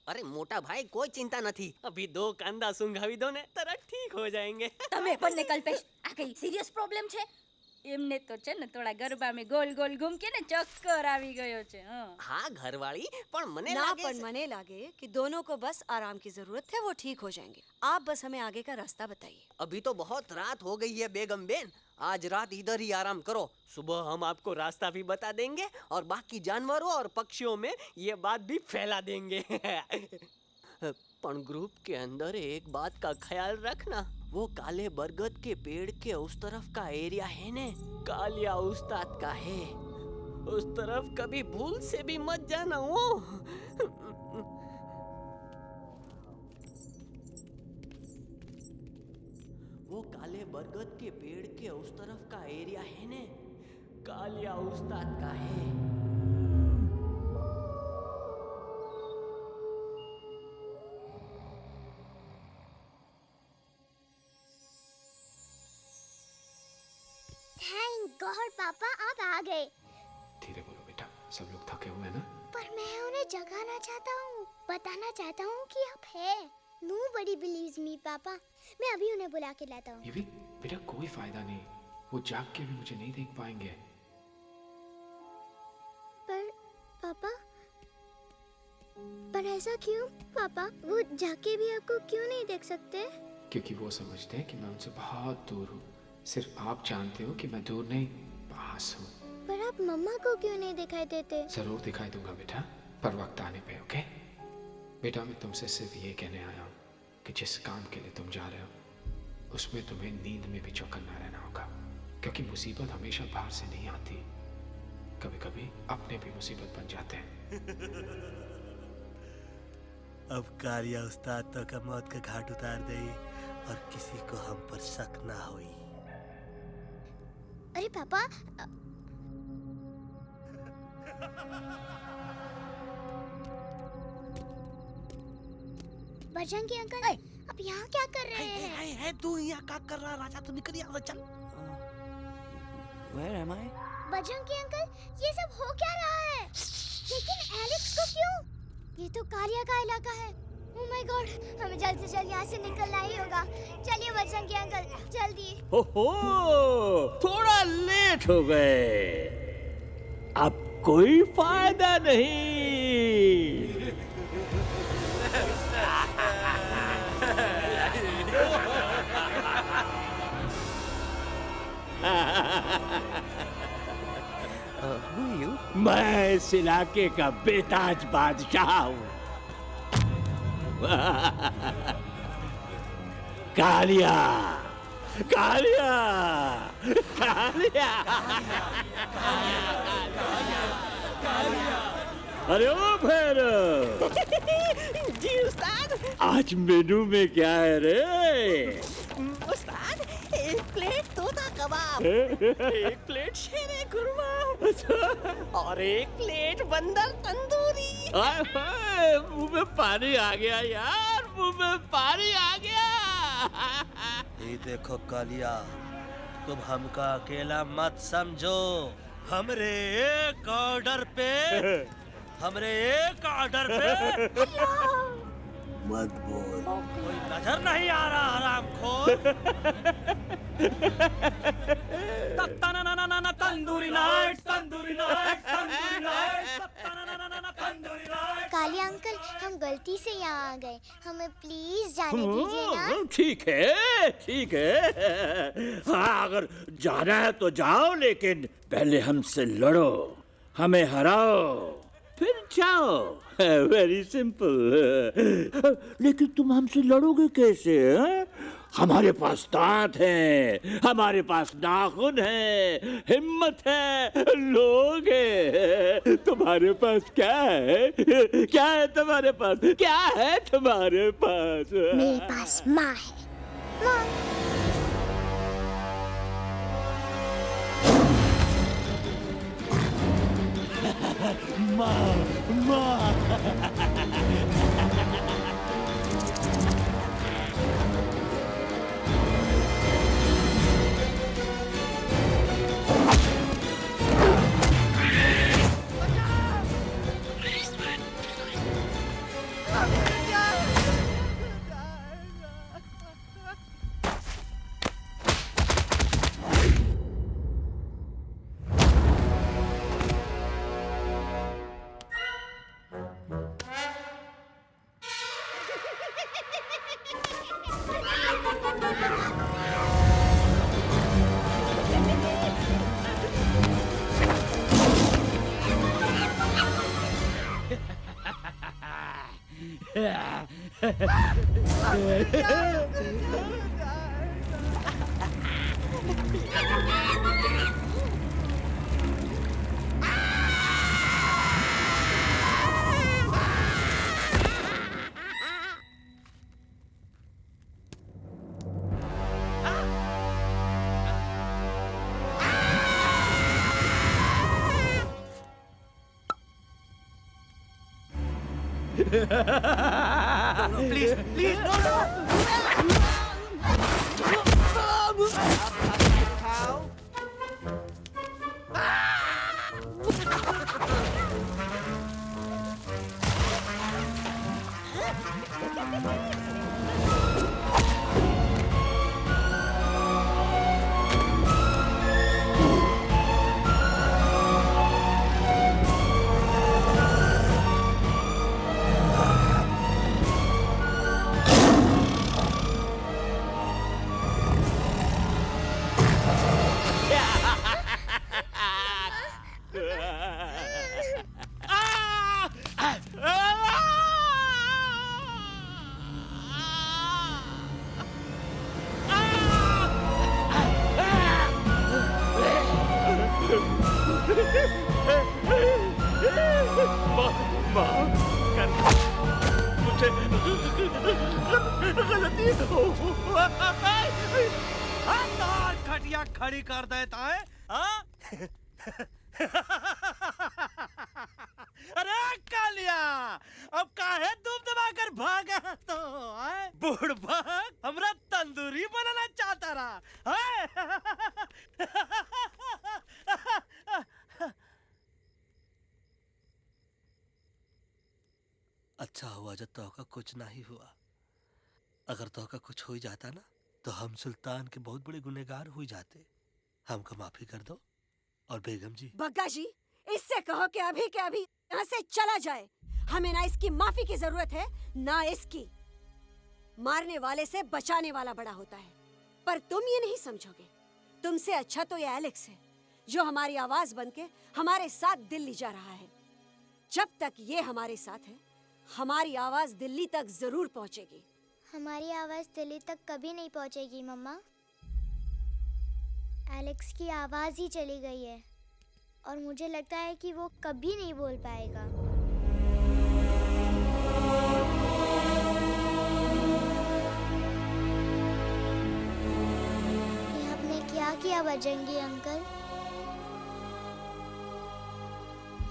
अरे मोटा भाई कोई चिंता नहीं, अभी 2 कांदा सुंघावी दो ने तरह ठीक हो जाएंगे। તમે પણ ને કલ્પેશ આ કઈ સિરિયસ પ્રોબ્લેમ છે? એમને તો છે ને થોડા ગરબામાં ગોલ ગોલ ઘૂમકે ને ચક્કર આવી ગયો છે। हाँ घरवाली, पर मने ना लागे पर मने लागे कि दोनों को बस आराम की जरूरत है, वो ठीक हो जाएंगे। आप बस हमें आगे का रास्ता बताइए। अभी तो बहुत रात हो गई है बेगम बेन, आज रात इधर ही आराम करो, सुबह हम आपको रास्ता भी बता देंगे और बाकी जानवरों और पक्षियों में ये बात भी फैला देंगे। पण ग्रुप के अंदर एक बात का ख्याल रखना, वो काले बरगद के पेड़ के उस तरफ का एरिया है ने, कालिया उस्ताद का है, उस तरफ कभी भूल से भी मत जाना। वो काले बरगद के पेड़ के उस तरफ का एरिया है ने, कालिया उस्ताद का है। थैंक गॉड पापा आप आ गए। धीरे बोलो बेटा, सब लोग थके हुए हैं ना। पर मैं उन्हें जगाना चाहता हूँ, बताना चाहता हूँ कि आप हैं। Nobody believes me पापा, मैं अभी उन्हें बुला के लाता हूँ। ये भी बेटा कोई फायदा नहीं, वो जाग के भी मुझे नहीं देख पाएंगे। पर पापा, पर ऐसा क्यों पापा? वो जाके भी आपको क्यों नहीं देख सकते? क्योंकि वो समझते हैं कि मैं उनसे बहुत दूर हूँ। सिर्फ आप जानते हो कि मैं दूर नहीं, पास हूँ। पर आप मम्मा को क्यों नहीं दिखाई देते? जरूर दिखाई दूंगा बेटा, पर वक्त आने पे। ओके बेटा, मैं तुमसे सिर्फ ये कहने आया हूँ कि जिस काम के लिए तुम जा रहे हो उसमें तुम्हें नींद में भी चौकन्ना रहना होगा, क्योंकि मुसीबत हमेशा बाहर से नहीं आती, कभी कभी अपने भी मुसीबत बन जाते हैं। अब कालिया उस्ताद तो का मौत का घाट उतार दे और किसी को हम पर शक ना होई। अरे पापा, बजरंगी अंकल, आप यहाँ क्या कर रहे हैं? तू यहाँ क्या कर रहा? राजा तू निकल यहाँ से, चल। Where am I? Bajrangi uncle, ये सब हो क्या रहा है? लेकिन एलेक्स को क्यों? ये तो कालिया का इलाका है। Oh my God, हमें जल्द से जल्द यहाँ से निकलना ही होगा। चलिए बजरंगी अंकल, जल्दी। हो, थोड़ा लेट हो गए। अब कोई फायदा नहीं। Who are you? मैं इस इलाके का बेताज बादशाह हूँ। कालिया, कालिया, कालिया, अरे ओ भैरव। जी उस्ताद। आज मेनू में क्या है रे? उस्ताद, एक प्लेट तोता कबाब, एक प्लेट शेरे खुरमा और एक प्लेट बंदर तंदूरी। मुंह में पानी आ गया यार, मुंह में पानी आ गया। ये देखो कालिया, तुम हमका अकेला मत समझो। हमरे एक ऑर्डर पे मत बोल। कोई नजर नहीं आ रहा हरामखोर। Tandoori night, tandoori night, tandoori night, tandoori night. Kaliya uncle, हम गलती से यहाँ आ गए, हमें प्लीज जाने दीजिए ना। ठीक है, ठीक है। हाँ, अगर जाना है तो जाओ, लेकिन पहले हमसे लड़ो, हमें हराओ, फिर जाओ। Very simple. लेकिन तुम हमसे लड़ोगे कैसे? हमारे पास दांत है, हमारे पास नाखून है, हिम्मत है, लोग है। तुम्हारे पास क्या है? क्या है तुम्हारे पास? क्या है तुम्हारे पास? मेरे पास माँ है। माँ। माँ। No, please, please, no, no. How? खटिया खड़ी कर देता है। अरे कालिया, अब काहे तुम दबाकर भागा तो? बुड़बक हमरा तंदूरी बनाना चाहता रहा। अच्छा हुआ जब तोहका कुछ नहीं हुआ। अगर तोहका कुछ हो जाता ना तो हम सुल्तान के बहुत बड़े गुनहगार हो जाते। हमको माफी कर दो। और बेगम जी, बग्गा जी, इससे कहो कि अभी के अभी यहाँ से चला जाए। हमें ना इसकी माफी की जरूरत है ना इसकी। मारने वाले से बचाने वाला बड़ा होता है, पर तुम ये नहीं समझोगे। तुमसे अच्छा तो ये एलेक्स है जो हमारी आवाज बनके हमारे साथ दिल्ली जा रहा है। जब तक ये हमारे साथ है, हमारी आवाज दिल्ली तक जरूर पहुंचेगी। हमारी आवाज दिल्ली तक कभी नहीं पहुंचेगी मम्मा। एलेक्स की आवाज ही चली गई है और मुझे लगता है कि वो कभी नहीं बोल पाएगा। ये आपने क्या किया बजरंगी अंकल?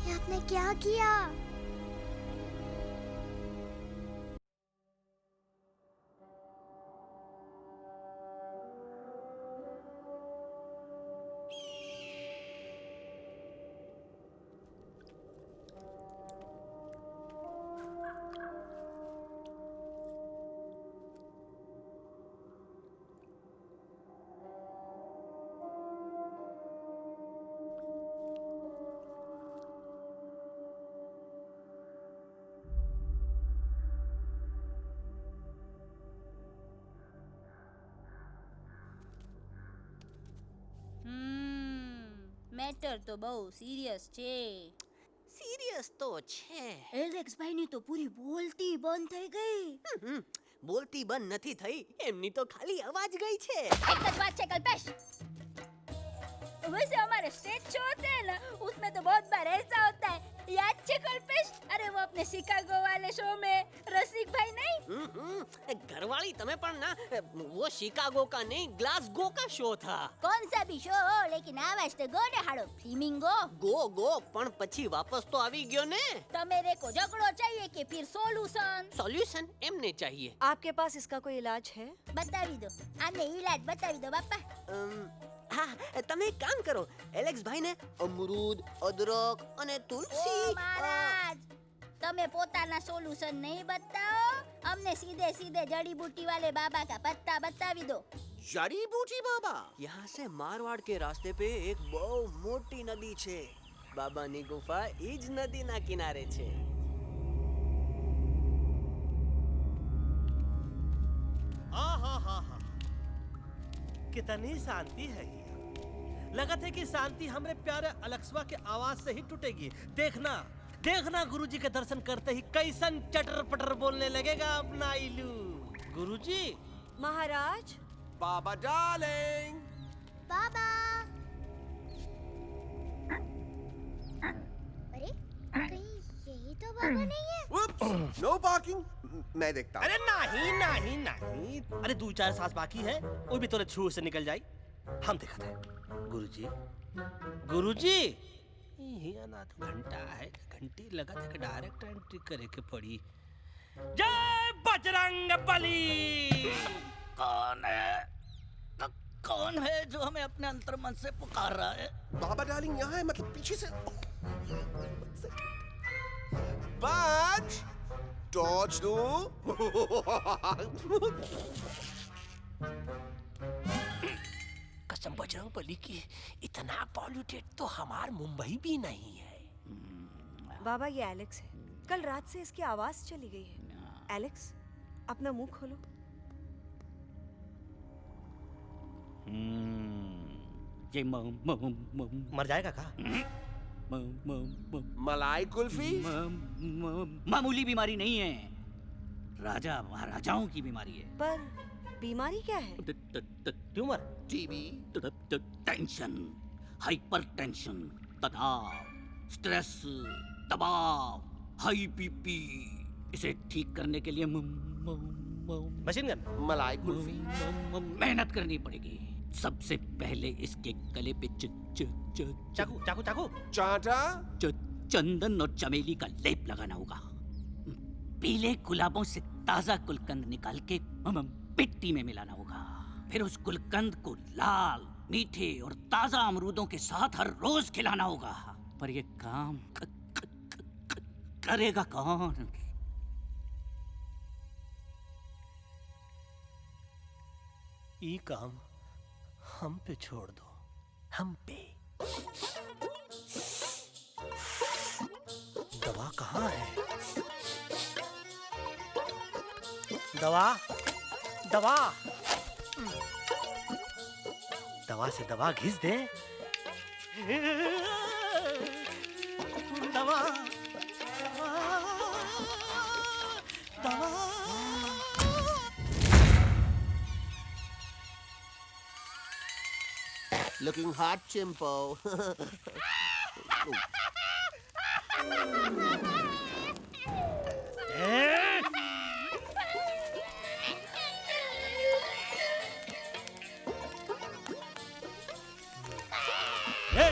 ये आपने क्या किया? મેટર તો બહુ સિરિયસ છે. સિરિયસ તો છે. એલેક્સ ભાઈની તો પૂરી બોલતી બંધ થઈ ગઈ. બોલતી બંધ નથી થઈ, એમની તો ખાલી અવાજ ગઈ છે. एक જ बात है कल्पेश, वैसे हमारे स्टेज शो होते हैं ना, उसमें तो बहुत बार ऐसा होता है, याद है कल्पेश? अरे वो अपने शिकागो वाले शो में रसिक भाई नहीं, घरवाली तुम्हें पण ना, वो शिकागो का नहीं ग्लासगो का शो था. कौन सा भी शो हो, लेकिन आवाज तो गो ने हाड़ो. फ्लेमिंगो गो पण પછી વાપસ તો આવી ગયો ને. तो मेरे को झगड़ो चाहिए कि फिर सोल्यूशन? सॉल्यूशन एमने चाहिए. आपके पास इसका कोई इलाज है? बतावी दो, आने इलाज बतावी दो बापा. હા, તમે એક કામ કરો, એલેક્સ ભાઈને અમરૂદ, અદરક અને તુલસી. ओ महाराज, તમે પોતાના સોલ્યુશન નહીં બતાવો, અમને सीधे सीधे जड़ी बूटी वाले बाबा का पत्ता बतावी दो. जड़ी बूटी बाबा? यहाँ से मारवाड़ के रास्ते पे एक बहु मोटी नदी છે. બાબાની ગુફા ઈ જ નદીના કિનારે છે. कितनी शांति है ये। लगत है कि शांति हमरे प्यारे अलक्सवा के आवाज से ही टूटेगी। देखना देखना गुरुजी के दर्शन करते ही कैसन चटर पटर बोलने लगेगा अपना इलू। गुरुजी। महाराज। बाबा डार्लिंग। बाबा। अरे कहीं यही तो बाबा नहीं है? Whoops, no barking. मैं देखता हूँ। अरे नहीं नहीं नहीं, अरे 2-4 सांस बाकी है, वो भी तोरे छू से निकल जाए। हम देखते हैं। गुरुजी गुरुजी, ये ना तो घंटा है, घंटी लगा था कि डायरेक्ट एंट्री करे के पड़ी। जय बजरंग बली। कौन है? कौन है जो हमें अपने अंतर मन से पुकार रहा है? बाबा डार्लिंग यहाँ है, मतलब पीछे से। बाज टॉर्च दो। कसम बजरंग बली की, इतना पॉल्यूटेड तो हमार मुंबई भी नहीं है। बाबा ये एलेक्स है, कल रात से इसकी आवाज चली गई है। एलेक्स अपना मुंह खोलो। ये मर जाएगा का? मलाई कुल्फी? मामूली बीमारी नहीं है, राजा महाराजाओं की बीमारी है। पर बीमारी क्या है? Tumour, TB, tension, hyper tension, तनाव, स्ट्रेस, दबाव, हाई बीपी। इसे ठीक करने के लिए मशीन गन, मलाई कुल्फी, मेहनत करनी पड़ेगी। सबसे पहले इसके गले पे चाकू चाकू चाकू चाटा, चंदन और चमेली का लेप लगाना होगा। पीले गुलाबों से ताजा गुलकंद निकाल के मिट्टी में मिलाना होगा। फिर उस गुलकंद को लाल, मीठे और ताजा अमरूदों के साथ हर रोज खिलाना होगा। पर ये काम करेगा कौन? ये काम हम पे छोड़ दो, हम पे। दवा कहाँ है? दवा, दवा, दवा से दवा घिस दे। दवा, दवा। Looking hot, Chimpo.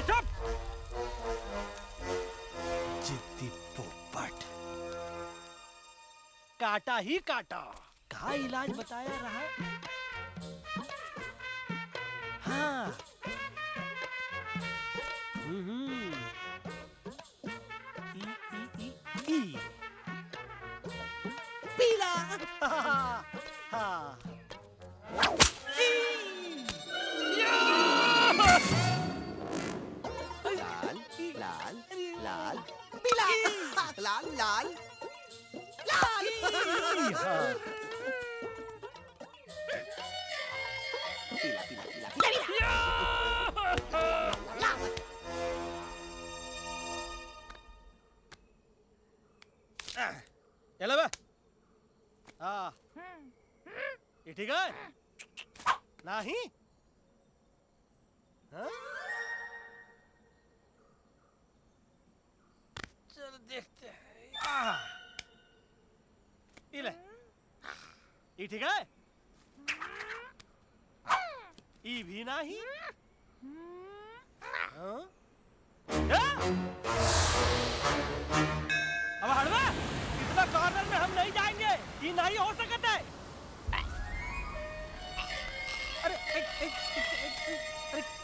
चुप! जिद्दी पोपट, काटा ही काटा। कहा इलाज बताया रहा? हाँ। ई। पीला। हाँ। लाल, लाल, लाल, पीला, लाल, लाल, लाल। पीला, पीला, पीला, चलो बे। हाँ। ये ठीक है? नहीं? हाँ? चलो देखते हैं। ये ले। ये ठीक है? ये भी नहीं? हाँ? अब हड़वा, इतना कॉर्नर में हम नहीं जाएंगे। ये नहीं हो सकता है। अरे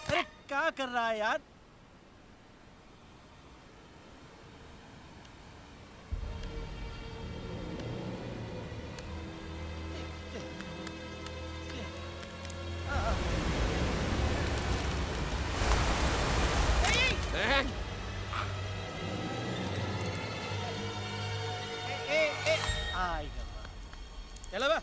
अरे क्या कर रहा है यार? चलो बे।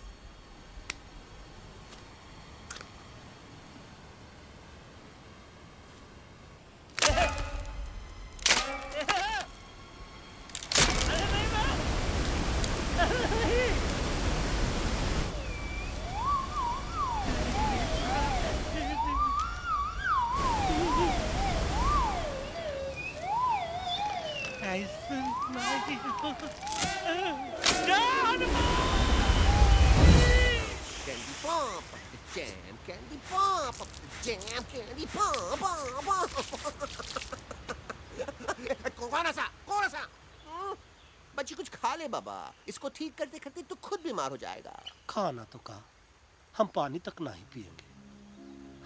Candy pop, jam, candy pop, jam, candy pop, कौन सा? बच्ची कुछ खा ले बाबा, इसको ठीक करते करते तो खुद बीमार हो जाएगा। खाना तो कहा, हम पानी तक नहीं पिएंगे।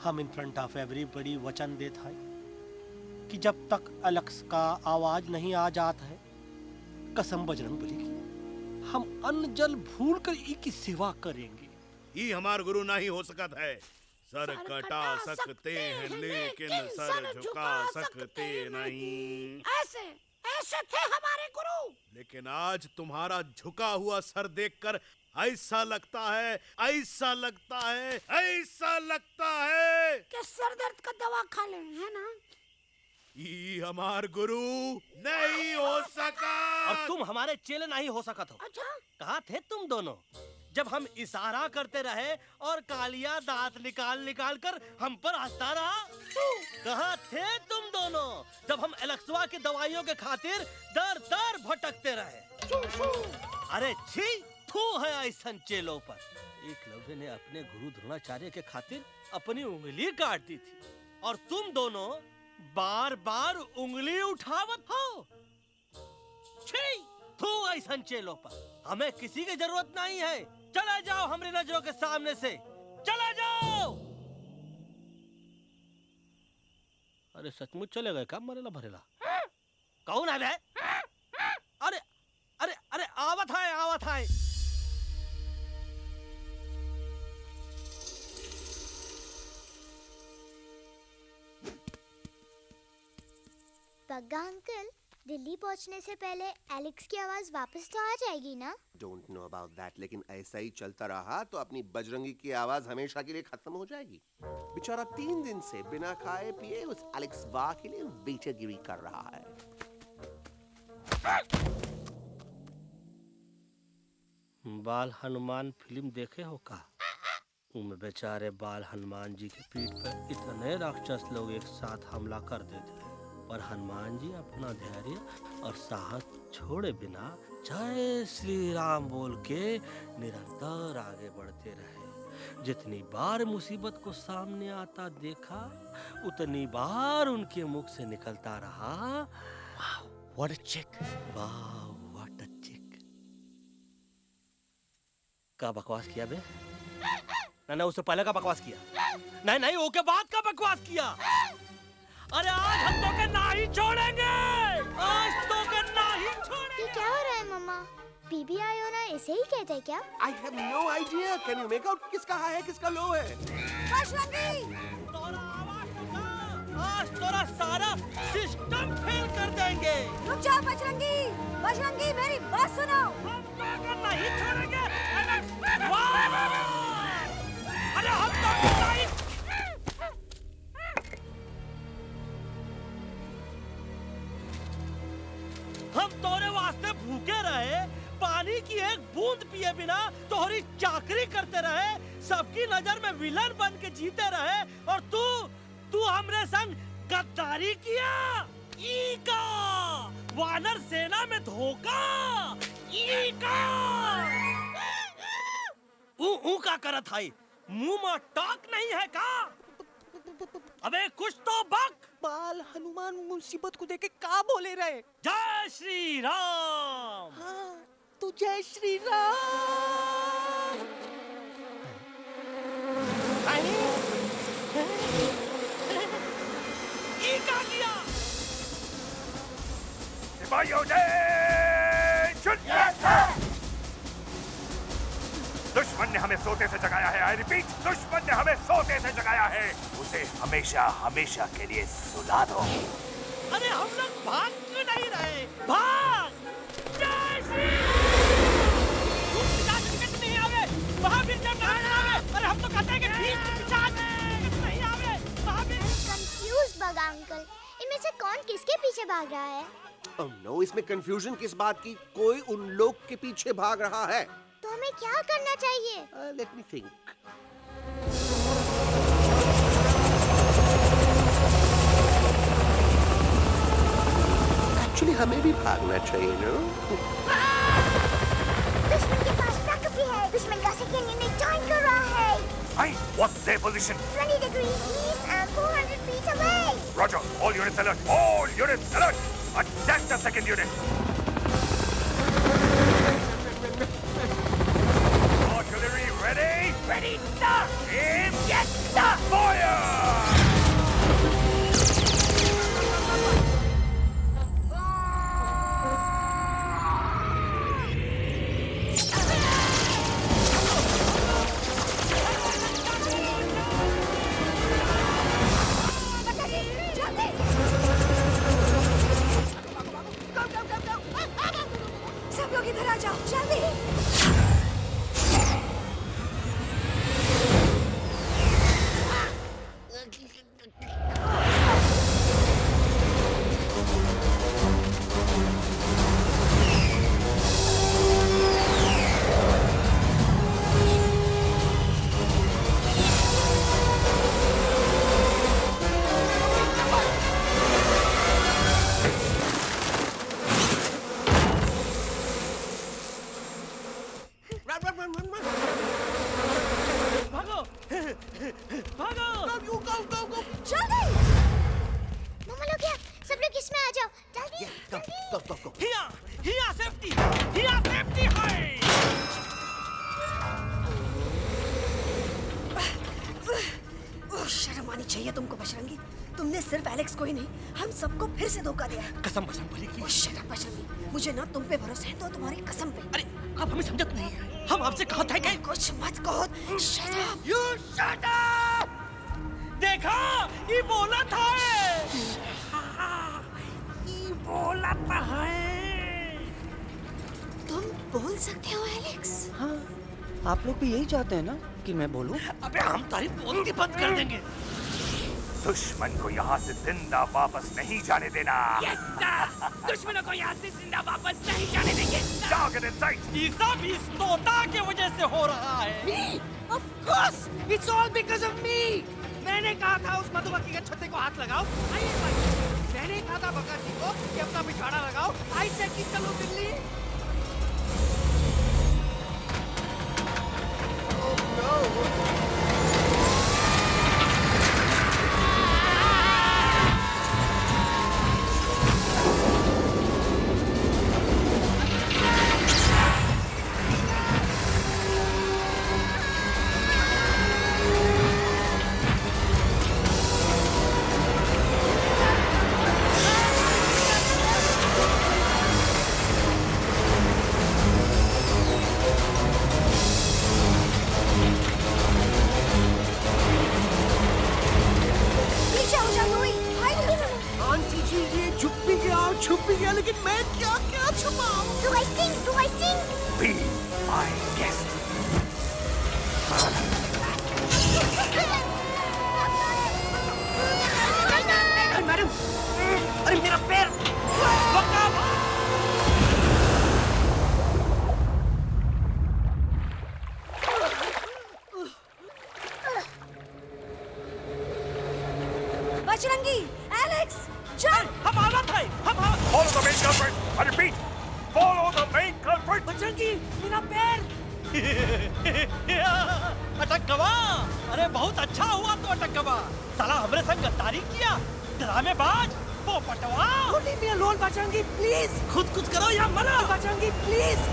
हम इन फ्रंट ऑफ एवरीबॉडी वचन देता है कि जब तक एलेक्स का आवाज नहीं आ जाता है, कसम बजरंगबली की, हम अन्न जल भूल कर की सेवा करेंगे। ये हमार गुरु नहीं हो सकत है। सर कटा सकते हैं लेकिन सर झुका सकते नहीं। ऐसे ऐसे थे हमारे गुरु। लेकिन आज तुम्हारा झुका हुआ सर देखकर ऐसा लगता है कि सर दर्द का दवा खा ले, है ना? ये हमार गुरु नहीं हो सका। और तुम हमारे चेले नहीं हो सका तो। अच्छा? कहाँ थे तुम दोनों जब हम इशारा करते रहे और कालिया दांत निकाल निकाल कर हम पर हंसता रहा? कहाँ थे तुम दोनों जब हम एलेक्सवा की दवाइयों के खातिर दर दर भटकते रहे? अरे छी, थू है ऐसा चेलों पर। एकलव्य ने अपने गुरु द्रोणाचार्य के खातिर अपनी उंगली काट दी थी और तुम दोनों बार बार उंगली उठावत हो। छी, थू ऐसा चेलों पर। हमें किसी की जरूरत नहीं है। चला जाओ हमारी नजरों के सामने से, चला जाओ। अरे सचमुच चले गए क्या? मरेला भरेला कौन है बे? अरे अरे अरे आवत है। बग्गा अंकल, दिल्ली पहुंचने से पहले एलेक्स की आवाज वापस तो आ जाएगी ना? डोंट नो अबाउट दैट, लेकिन ऐसा ही चलता रहा तो अपनी बजरंगी की आवाज हमेशा के लिए खत्म हो जाएगी। बेचारा 3 दिन से बिना खाए पिए उस एलेक्स वाह के लिए वेटरगिरी कर रहा है। बाल हनुमान फिल्म देखे हो का? उनमें बेचारे बाल हनुमान जी के पीठ पर इतने राक्षस लोग एक साथ हमला कर देते हैं, पर हनुमान जी अपना धैर्य और साहस छोड़े बिना जय श्री राम बोल के निरंतर आगे बढ़ते रहे। जितनी बार मुसीबत को सामने आता देखा, उतनी बार उनके मुख से निकलता रहा, वाह व्हाट अ चिक, वाह व्हाट अ चिक। का बकवास किया बे? ना उससे पहले का बकवास किया? नहीं ओके बाद का बकवास किया। अरे आज हम तो के नहीं छोड़ेंगे, आज तो के नहीं छोड़ेंगे। ये क्या हो रहा है मम्मा? बीबी आयो ना ऐसे ही कहते हैं क्या? I have no idea. Can you make out किसका हाई है किसका लो है? बजरंगी! आज तोरा सारा सिस्टम फेल कर देंगे। रुक जाओ बजरंगी! बजरंगी मेरी बात सुनो। हम तो के नहीं छोड़ेंगे। अरे हम तो के नहीं। हम तोरे वास्ते भूखे रहे, पानी की एक बूंद पिए बिना तोहरी चाकरी करते रहे, सबकी नजर में विलन बन के जीते रहे, और तू हमरे संग गद्दारी किया। ईका वानर सेना में धोखा। ईका ऊ का करत है? मुंह में टाक नहीं है का? अबे कुछ तो बक। बाल हनुमान मुसीबत को देखे का बोले रहे? जय श्री राम। हाँ, तो जय श्री राम। ये क्या किया? सिपाहियों ने दुश्मन ने हमें सोते से जगाया है। आई रिपीट, दुश्मन ने हमें सोते से जगाया है। उसे हमेशा हमेशा के लिए सुला दो। अरे हम लोग भाग क्यों नहीं रहे? भाग! जय श्री नहीं आवे, महावीर जब नहीं आवे। अरे हम तो कहते हैं कि नहीं आवे, महावीर। कंफ्यूज बग्गा अंकल, इनमें से कौन किसके पीछे भाग रहा है? Oh no, इसमें कंफ्यूजन किस बात की? कोई उन लोग के पीछे भाग रहा है। तो हमें क्या करना चाहिए? Let me think. Actually, हमें भी भागना चाहिए, no? दुश्मन के पास बैकअप भी है। दुश्मन का सेकेंड यूनिट जॉइन कर रहा है। Hey, what's their position? 20 degrees east and 400 feet away. Roger, all units alert. All units alert. Attack the second unit. Artillery ready? Ready, sir. Aim. Yes, sir. Fire! सब लोग इधर आ जाओ, जल्दी। चाहिए तुमको बजरंगी। तुमने सिर्फ एलेक्स को ही नहीं, हम सबको फिर से धोखा दिया है। कसम कसम भरी की। शट अप बजरंगी, मुझे ना तुम पे भरोसा है तो तुम्हारी कसम पे। अरे आप हमें समझत नहीं है, हम आपसे कहा था कि कुछ मत कहो। Shut up. You shut up. देखा, ये बोला था। बोला तो है। तुम बोल सकते हो एलेक्स? हाँ, आप लोग भी यही चाहते हैं ना कि मैं बोलूं? अबे हम तारीफ बोलती बंद कर देंगे। दुश्मन को यहाँ से जिंदा वापस नहीं जाने देना। दुश्मनों को यहाँ से जिंदा वापस नहीं जाने देंगे। जाओ get inside। ये सब इस तोता की वजह से हो रहा है। Me? Of course, it's all because of me. मैंने कहा था उस मधुमक्खी के छत्ते को हाथ लगाओ। आइए भाई। मैंने कहा था बकर जी को कि अपना पिछवाड़ा लगाओ। आई सेड कि चलो बिल्ली। आंटी जी ये छुप भी गया और छुप भी गया, लेकिन मैं क्या क्या छुपाऊं? Do I sing? Do I sing? Be my guest। अरे मैडम, अरे मेरा पैर। बजरंगी, एलेक्स, चल। हम आवा थे, हम आवा। Follow the main culprit। I repeat, follow the main culprit। Bajrangi, मेरा पैर। अटक गवा। अरे बहुत अच्छा हुआ तो अटक गवा। साला हमरे संग गद्दारी किया, ड्रामेबाज, पोपटवा। Leave me alone Bajrangi, please. खुद कुछ करो या मरो। Bajrangi, please.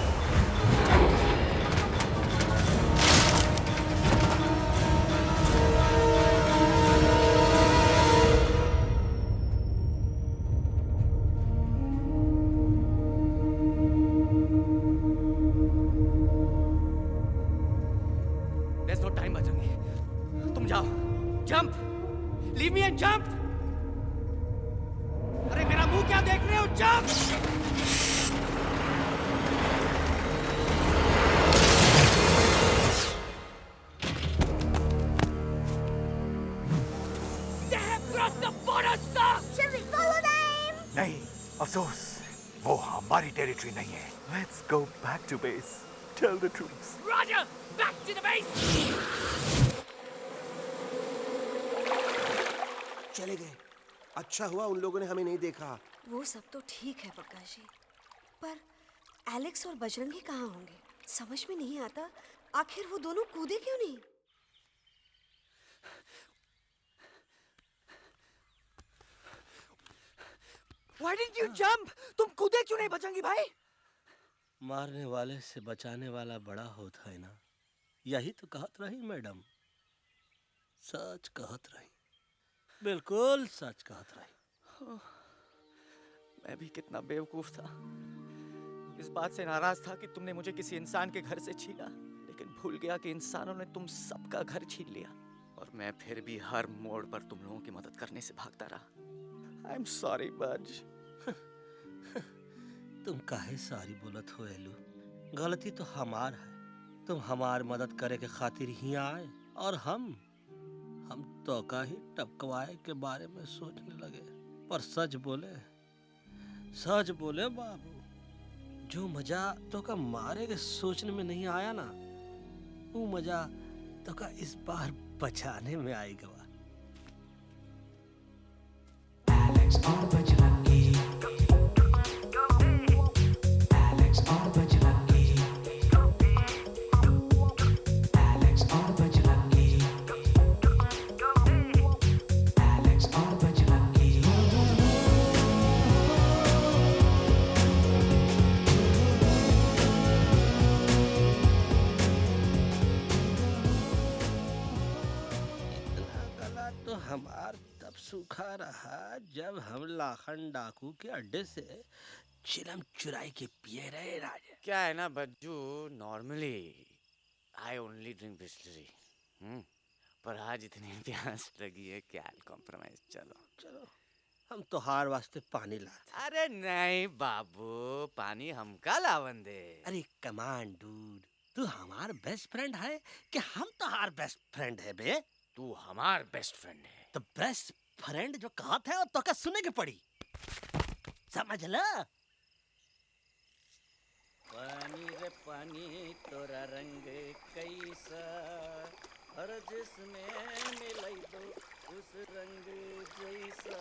There's no time, Bajrangi. तुम जाओ, jump, leave me and jump। अरे मेरा मुंह क्या देख रहे हो? jump। They have crossed the border, sir। Shall we follow them? नहीं, अफसोस, वो हमारी टेरिटरी नहीं है। Let's go back to base। Tell the troops। Roger, back to the base। चले गए। अच्छा हुआ उन लोगों ने हमें नहीं देखा। वो सब तो ठीक है प्रकाश जी, पर एलेक्स और बजरंगी कहाँ होंगे? समझ में नहीं आता आखिर वो दोनों कूदे क्यों नहीं? Why didn't you jump? तुम कूदे क्यों नहीं बजरंगी भाई? मारने वाले से बचाने वाला बड़ा होता है ना, यही तो कहत रही मैडम। सच कहत रही, बिल्कुल सच कहत रही। मैं भी कितना बेवकूफ था। इस बात से नाराज था कि तुमने मुझे किसी इंसान के घर से छीना, लेकिन भूल गया कि इंसानों ने तुम सबका घर छीन लिया और मैं फिर भी हर मोड़ पर तुम लोगों की मदद करने से भागता रहा। I'm sorry, बज। तुम काहे सारी बोलत हो एलू? गलती तो हमार है। तुम हमार मदद करे के खातिर ही आए और हम तो का ही टपकवाए के बारे में सोचने लगे। पर सच बोले बाबू, जो मजा तो का मारे के सोचने में नहीं आया ना, वो मजा तो का इस बार बचाने में आएगा। एलेक्स और बजरंगी, एलेक्स और बजरंगी, एलेक्स और बजरंगी, एलेक्स और बजरंगी। गला तो हमार तब सूखा रहा जब हम लाखन डाकू के अड्डे से चिलम चुराई के पिए रहे राजा। क्या है ना Bajju, normally I only drink Bisleri, पर आज इतनी प्यास लगी है क्या कॉम्प्रोमाइज। चलो चलो हम तोहार वास्ते पानी लाते। अरे नहीं बाबू, पानी हमका लावन दे। अरे कमान डूड, तू हमार बेस्ट फ्रेंड है कि हम तोहार बेस्ट फ्रेंड है बे? तू हमार बेस्ट फ्रेंड है। तो बेस्ट फ्रेंड जो कहत है तो का सुने के पड़ी, समझ ला। पानी रे पानी तोरा रंग कैसा, हर जिसमें मिलाई दो उस रंग जैसा।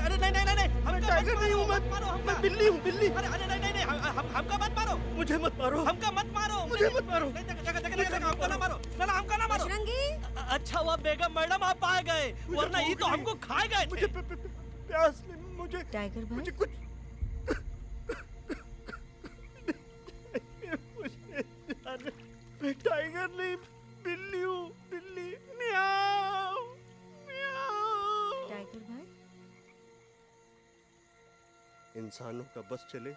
अरे नहीं, मैं टाइगर नहीं हूँ, मैं बिल्ली हूँ, बिल्ली। अरे नहीं, हमका मत मारो, मुझे मत मारो, हमका मत मारो, मुझे मत मारो, हमका ना मारो, ना हमका ना मारो। अच्छा हुआ बेगम मैडम आप आ गए, वरना ये तो हमको खा गए। मुझे प्यास नहीं, मुझे टाइगर भाई, मुझे कुछ मैं टाइगर नहीं, बिल्ली हूँ, बिल्ली। म्याऊ म्याऊ। टाइगर भाई, इंसानों का बस चले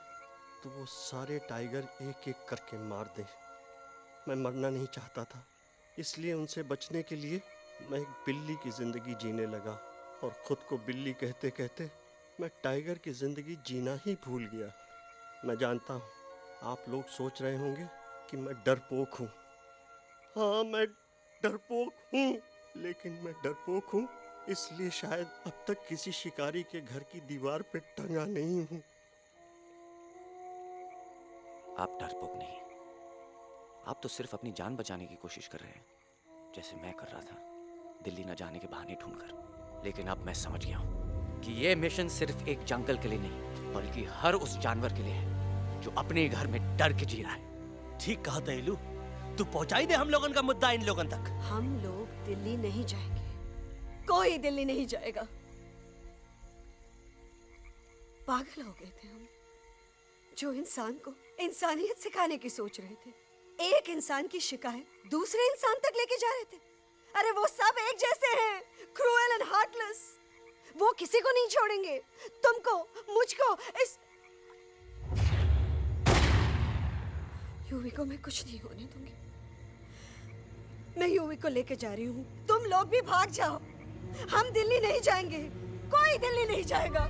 तो वो सारे टाइगर एक एक करके मार दे। मैं मरना नहीं चाहता था, इसलिए उनसे बचने के लिए मैं एक बिल्ली की जिंदगी जीने लगा, और खुद को बिल्ली कहते कहते मैं टाइगर की जिंदगी जीना ही भूल गया। मैं जानता हूँ आप लोग सोच रहे होंगे कि मैं डरपोक हूँ। हाँ, मैं डरपोक हूँ, लेकिन मैं डरपोक हूँ इसलिए शायद अब तक किसी शिकारी के घर की दीवार पे टंगा नहीं हूँ। आप डरपोक नहीं, आप तो सिर्फ अपनी जान बचाने की कोशिश कर रहे हैं, जैसे मैं कर रहा था दिल्ली न जाने के बहाने ढूंढकर। लेकिन अब मैं समझ गया हूँ कि ये मिशन सिर्फ एक जंगल के लिए नहीं, बल्कि हर उस जानवर के लिए है जो अपने घर में डर के जी रहा है। ठीक कहा तैलू, तू पहुंचाई दे हम लोगों का मुद्दा इन लोगों तक। हम लोग दिल्ली नहीं जाएंगे, कोई दिल्ली नहीं जाएगा। पागल हो गए थे हम, जो इंसान को इंसानियत सिखाने की सोच रहे थे, एक इंसान की शिकायत दूसरे इंसान तक लेके जा रहे थे। अरे वो सब एक जैसे हैं, क्रूएल एंड हार्टलेस। वो किसी को नहीं छोड़ेंगे, तुमको, मुझको, इस यूवी को मैं कुछ नहीं होने दूंगी। मैं यूवी को लेके जा रही हूँ, तुम लोग भी भाग जाओ। हम दिल्ली नहीं जाएंगे, कोई दिल्ली नहीं जाएगा।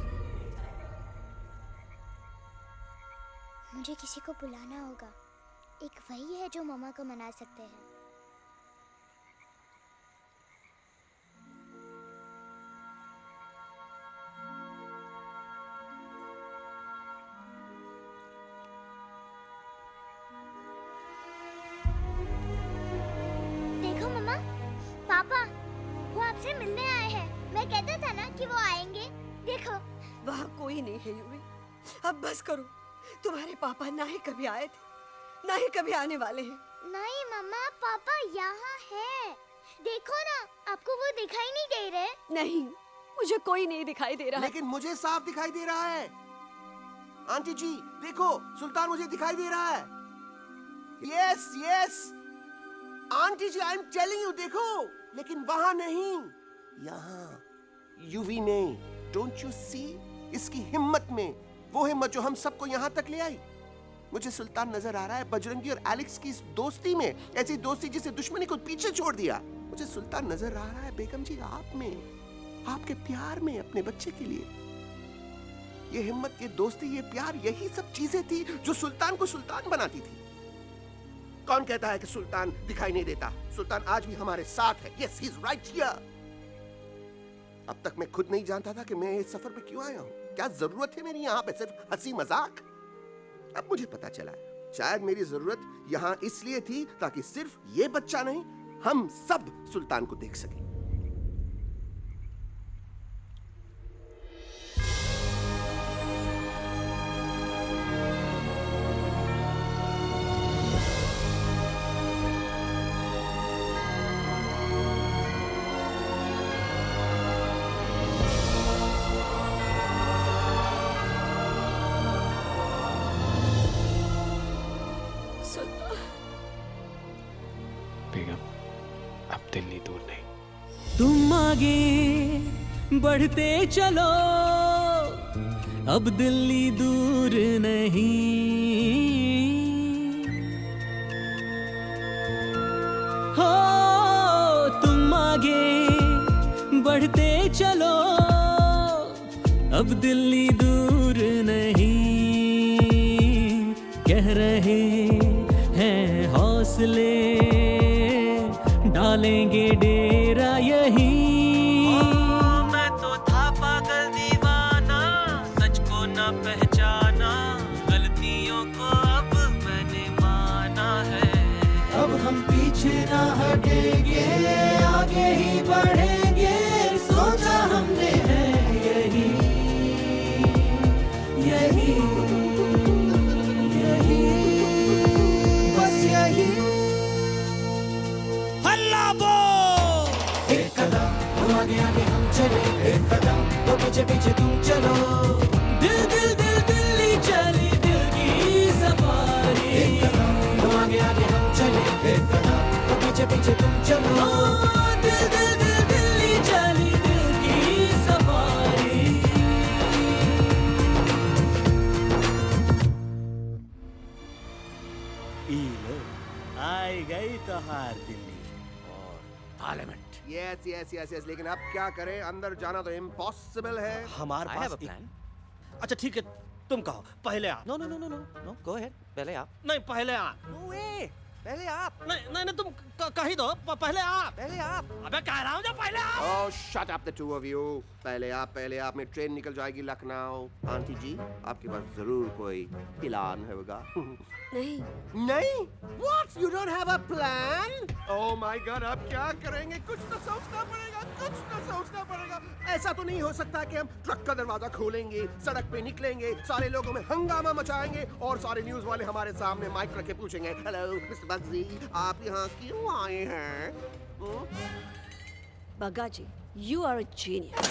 मुझे किसी को बुलाना होगा, एक वही है जो मम्मा को मना सकते हैं। देखो मम्मा, पापा वो आपसे मिलने आए हैं। मैं कहता था ना कि वो आएंगे। देखो वहाँ कोई नहीं है यूवी, अब बस करो। तुम्हारे पापा ना ही कभी आए थे, ना ही कभी आने वाले हैं। नहीं मम्मा, पापा यहाँ है। देखो ना, आपको वो दिखाई नहीं दे रहे? नहीं, मुझे कोई नहीं दिखाई दे रहा। लेकिन मुझे साफ दिखाई दे रहा है। आंटी जी देखो, सुल्तान मुझे दिखाई दे रहा है। Yes yes aunty ji, I am telling you, देखो। लेकिन वहां नहीं, यहाँ यूवी ने। Don't you see? इसकी हिम्मत में, वो हिम्मत जो हम सबको यहाँ तक ले आई। मुझे सुल्तान नजर आ रहा है बजरंगी और एलेक्स की इस दोस्ती में, ऐसी दोस्ती जिसे दुश्मनी को पीछे छोड़ दिया। मुझे सुल्तान नजर आ रहा है बेगम जी आप में, आपके प्यार में अपने बच्चे के लिए। ये हिम्मत, ये दोस्ती, ये प्यार, यही सब चीजें थी जो सुल्तान को सुल्तान बनाती थी। कौन कहता है कि सुल्तान दिखाई नहीं देता? सुल्तान आज भी हमारे साथ है। Yes, he is right here. अब तक मैं खुद नहीं जानता था कि मैं इस सफर पे क्यों आया हूँ। क्या जरूरत है मेरी यहाँ पे सिर्फ हंसी मजाक? अब मुझे पता चला है, शायद मेरी जरूरत यहाँ इसलिए थी ताकि सिर्फ ये बच्चा नहीं, हम सब सुल्तान को देख सकें। बेगम, अब दिल्ली दूर नहीं। तुम आगे बढ़ते चलो, अब दिल्ली दूर नहीं, हो तुम आगे बढ़ते चलो, अब दिल्ली दूर नहीं, कह रहे हैं हौसले, डालेंगे डेरा यही। मैं तो था पागल दीवाना, सच को ना पहचाना, गलतियों को अब मैंने माना है। अब हम पीछे ना हटेंगे, आगे ही बढ़ेंगे, सोचा हमने है यही यही यही, बस यही। हल्ला बोल। एक कदम तो आगे आगे हम चले, एक कदम तो पीछे पीछे तुम चलो, दिल दिल दिल दिल्ली चली दिल की सफारी। एक कदम तो आगे आगे हम चले, एक कदम तो पीछे पीछे तुम चलो, दिल दिल दिल दिल्ली चली दिल की सफारी। आई गई तो हार दिल्ली और parliament. Yes yes yes yes, लेकिन अब क्या करें, अंदर जाना तो इम्पॉसिबल है। हमारे I have pass a plan. अच्छा ठीक है, तुम कहो पहले आप। No no no no no no, go ahead, पहले आप। नहीं पहले आप। नो वे, पहले आप। नहीं नहीं नहीं, तुम कह ही दो, पहले आप। पहले आप। अबे कह रहा हूँ जो पहले आप। Oh, shut up the two of you. पहले आप में ट्रेन निकल जाएगी लखनऊ। आंटी जी, आपके पास जरूर कोई प्लान होगा। नहीं नहीं? What? You don't have a plan? Oh my God, अब क्या करेंगे? कुछ तो सोचना पड़ेगा, कुछ तो सोचना पड़ेगा। ऐसा तो नहीं हो सकता कि हम ट्रक का दरवाजा खोलेंगे, सड़क पे निकलेंगे, सारे लोगों में हंगामा मचाएंगे और सारे न्यूज वाले हमारे सामने माइक रख के पूछेंगे, हेलो मिस्टर बग्जी, आप यहाँ क्यों आए हैं? बग्गा जी, you are a genius.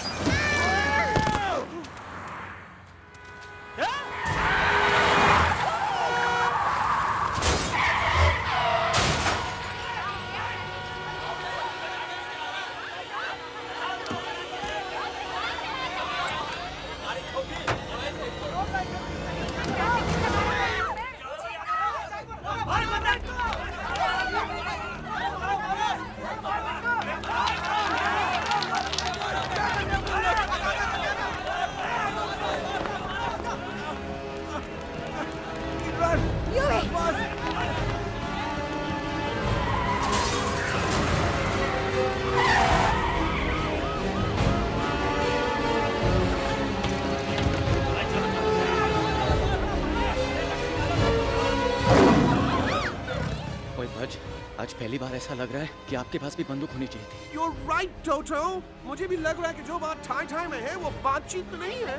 आज पहली बार ऐसा लग रहा है कि आपके पास भी बंदूक होनी चाहिए थी। You're right, Toto. मुझे भी लग रहा है कि जो बात ठाई में है वो बातचीत नहीं है।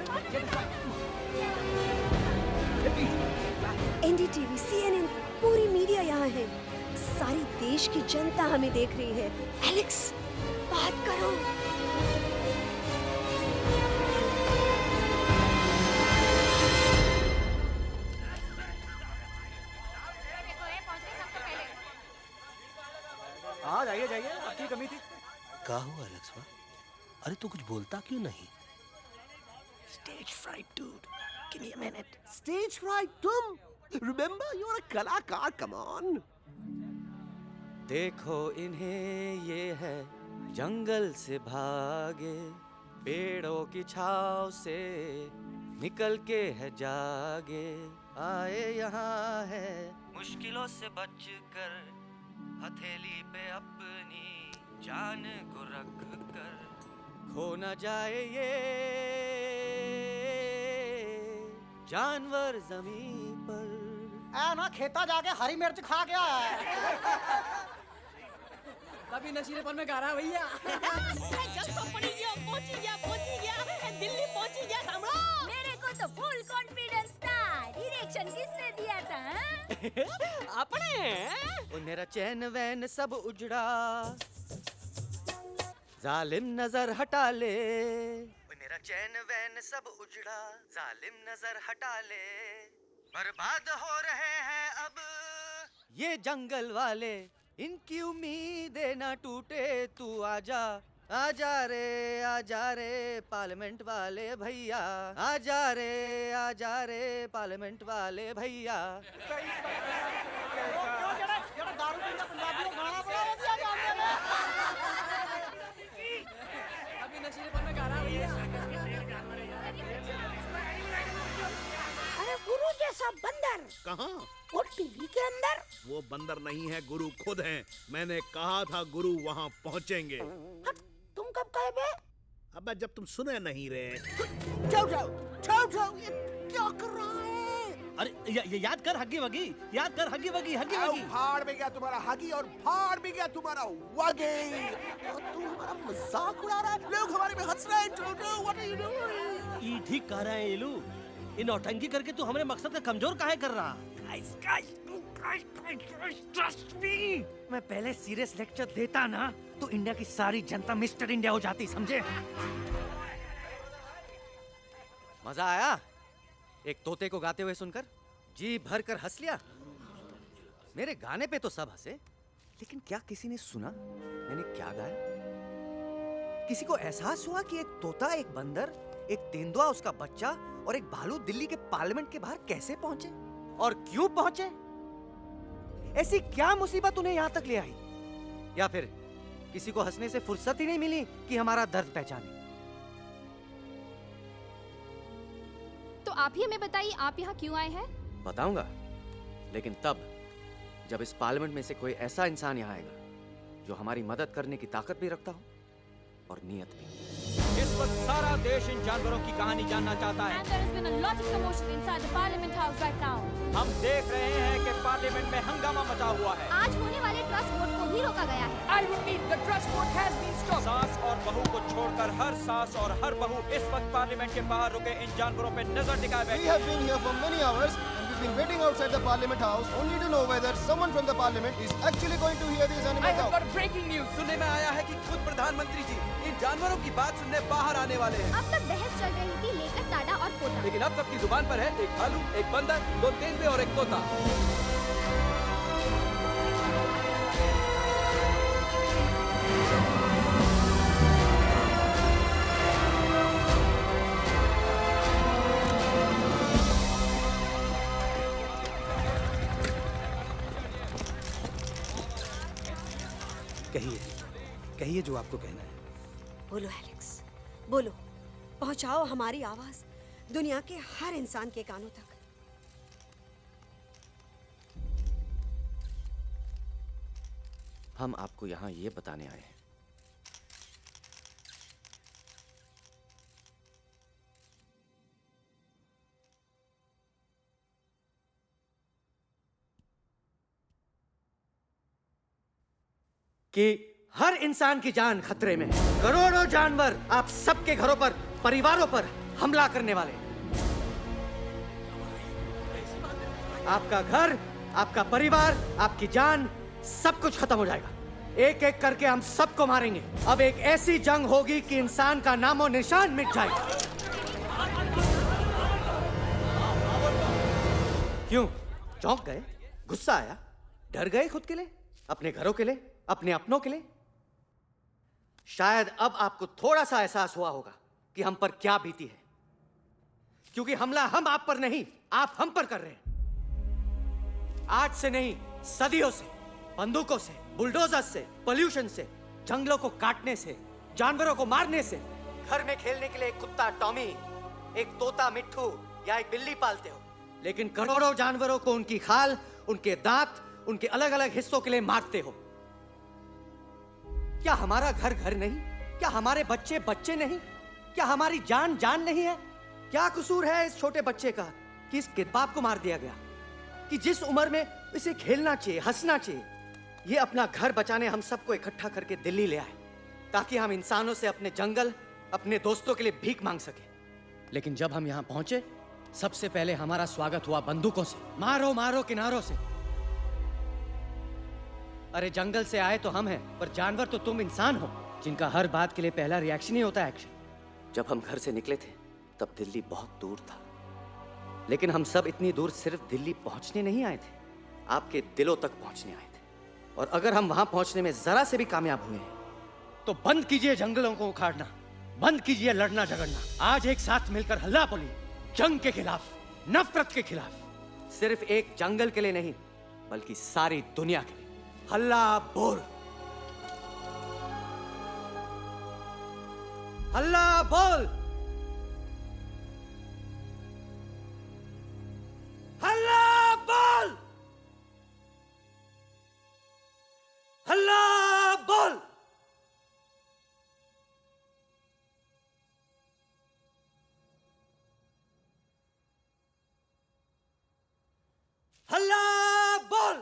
NDTV, CNN, पूरी मीडिया यहाँ है। सारी देश की जनता हमें देख रही है। एलेक्स, बात करो। हाँ जाइए जाइए, आपकी कमी थी। क्या हुआ एलेक्स? अरे तू कुछ बोलता क्यों नहीं? Stage fright, dude. Give me a minute. Stage fright, तुम? Remember, you're a कलाकार. Come on. देखो इन्हें, ये है जंगल से भागे, पेड़ों की छाव से निकल के है जागे, आए यहाँ है मुश्किलों से बचकर, हथेली पे अपनी जान को रख कर, खो न जाए ये जानवर जमीन पर। ना खेता जाके हरी मिर्च खा गया है। तभी नशीलेपन में गा रहा है भैया। दिल्ली पहुंची गया, सामने मेरे को तो फुल कॉन्फिडेंस था। डायरेक्शन किसने दिया था? अपने। मेरा चैन वैन सब उजड़ा, जालिम नजर हटा ले। मेरा चैन वैन सब उजड़ा, जालिम नजर हटा ले, बर्बाद हो रहे हैं अब ये जंगल वाले, इनकी उम्मीदें ना टूटे, तू आजा आजा रे पार्लियामेंट वाले भैया, आजा रे पार्लियामेंट वाले भैया। अरे गुरु जैसा बंदर कहाँ? और टीवी के अंदर। वो बंदर नहीं है, गुरु खुद हैं। मैंने कहा था गुरु वहाँ पहुँचेंगे। तुम कब कहे बे? अबे जब तुम सुने नहीं रहे। जाओ ये क्या कर रहा है? अरे याद कर हगी वगी, याद कर हगी वगी। फाड़ भी गया तुम्हारा हगी और फाड़ भी गया तुम्हारा वगी। और तू हमारा मजाक उड़ा रहा है, लोग हमारे में हंस रहे हैं। What are you doing? ये ठीक कह रहे हैं ये लोग। इन नौटंकी करके तू हमारे मकसद का कमजोर काहे कर रहा? ट्रस्ट मी, मैं पहले सीरियस लेक्चर देता ना तो इंडिया की सारी जनता मिस्टर इंडिया हो जाती, समझे? मजा आया एक तोते को गाते हुए सुनकर? जी भर कर हंस लिया। मेरे गाने पे तो सब हंसे, लेकिन क्या किसी ने सुना मैंने क्या गाया? किसी को एहसास हुआ कि एक तोता, एक बंदर, एक तेंदुआ, उसका बच्चा और एक भालू दिल्ली के पार्लियामेंट के बाहर कैसे पहुंचे और क्यों पहुंचे? ऐसी क्या मुसीबत उन्हें यहां तक ले आई? या फिर किसी को हंसने से फुर्सत ही नहीं मिली कि हमारा दर्द पहचाने? तो आप ही हमें बताइए, आप यहाँ क्यों आए हैं? बताऊंगा, लेकिन तब जब इस पार्लियामेंट में से कोई ऐसा इंसान यहाँ आएगा जो हमारी मदद करने की ताकत भी रखता हो और नियत भी। इस वक्त सारा देश इन जानवरों की कहानी जानना चाहता है। And there has been a lot of commotion inside the Parliament House right now. हम देख रहे हैं कि पार्लियामेंट में हंगामा मचा हुआ है। आज होने वाले ट्रस्ट वोट को भी रोका गया है। I repeat, the trust vote has been stopped. सास और बहू को छोड़कर हर सास और हर बहू इस वक्त पार्लियामेंट के बाहर रुके इन जानवरों पे नजर टिकाए बैठे। We have been here for many hours and we've been waiting outside the Parliament House only to know whether someone from the Parliament is actually going to hear these animals out. I have got breaking news. सुनने में आया है कि खुद प्रधानमंत्री जी इन जानवरों की बात सुनने बाहर आने वाले हैं। अब तक बहस चल रही थी लेकर टाडा और पोता, लेकिन अब सबकी जुबान पर है एक भालू, एक बंदर, दो तेंदुए और एक तोता। कहिए जो आपको कहना है। बोलो एलेक्स, बोलो, पहुंचाओ हमारी आवाज दुनिया के हर इंसान के कानों तक। हम आपको यहाँ ये बताने आए हैं कि हर इंसान की जान खतरे में है। करोड़ों जानवर आप सबके घरों पर, परिवारों पर हमला करने वाले हैं। आपका घर, आपका परिवार, आपकी जान, सब कुछ खत्म हो जाएगा। एक एक करके हम सबको मारेंगे। अब एक ऐसी जंग होगी कि इंसान का नामो निशान मिट जाएगा। क्यों चौंक गए? गुस्सा आया? डर गए खुद के लिए, अपने घरों के लिए, अपने अपनों के लिए? शायद अब आपको थोड़ा सा एहसास हुआ होगा कि हम पर क्या बीती है, क्योंकि हमला हम आप पर नहीं, आप हम पर कर रहे हैं। आज से नहीं, सदियों से, बंदूकों से, बुलडोजर से, पोल्यूशन से, जंगलों को काटने से, जानवरों को मारने से। घर में खेलने के लिए एक कुत्ता टॉमी, एक तोता मिट्ठू या एक बिल्ली पालते हो, लेकिन करोड़ों जानवरों को उनकी खाल, उनके दांत, उनके अलग अलग हिस्सों के लिए मारते हो। क्या हमारा घर घर नहीं? क्या हमारे बच्चे बच्चे नहीं? क्या हमारी जान जान नहीं है? क्या कसूर है इस छोटे बच्चे का कि इस बाप को मार दिया गया, कि जिस उम्र में इसे खेलना चाहिए, हंसना चाहिए? ये अपना घर बचाने हम सबको इकट्ठा करके दिल्ली ले आए ताकि हम इंसानों से अपने जंगल, अपने दोस्तों के लिए भीख मांग सके। लेकिन जब हम यहाँ पहुंचे, सबसे पहले हमारा स्वागत हुआ बंदूकों से। मारो मारो किनारों से। अरे जंगल से आए तो हम हैं, पर जानवर तो तुम इंसान हो, जिनका हर बात के लिए पहला रिएक्शन ही होता है एक्शन। जब हम घर से निकले थे तब दिल्ली बहुत दूर था, लेकिन हम सब इतनी दूर सिर्फ दिल्ली पहुंचने नहीं आए थे, आपके दिलों तक पहुंचने आए थे। और अगर हम वहां पहुंचने में जरा से भी कामयाब हुए हैं तो बंद कीजिए जंगलों को उखाड़ना, बंद कीजिए लड़ना झगड़ना। आज एक साथ मिलकर हल्ला बोलिए, जंग के खिलाफ, नफरत के खिलाफ। सिर्फ एक जंगल के लिए नहीं, बल्कि सारी दुनिया के लिए। हल्ला बोल, हल्ला बोल, हल्ला बोल, हल्ला बोल। हल्ला बोल,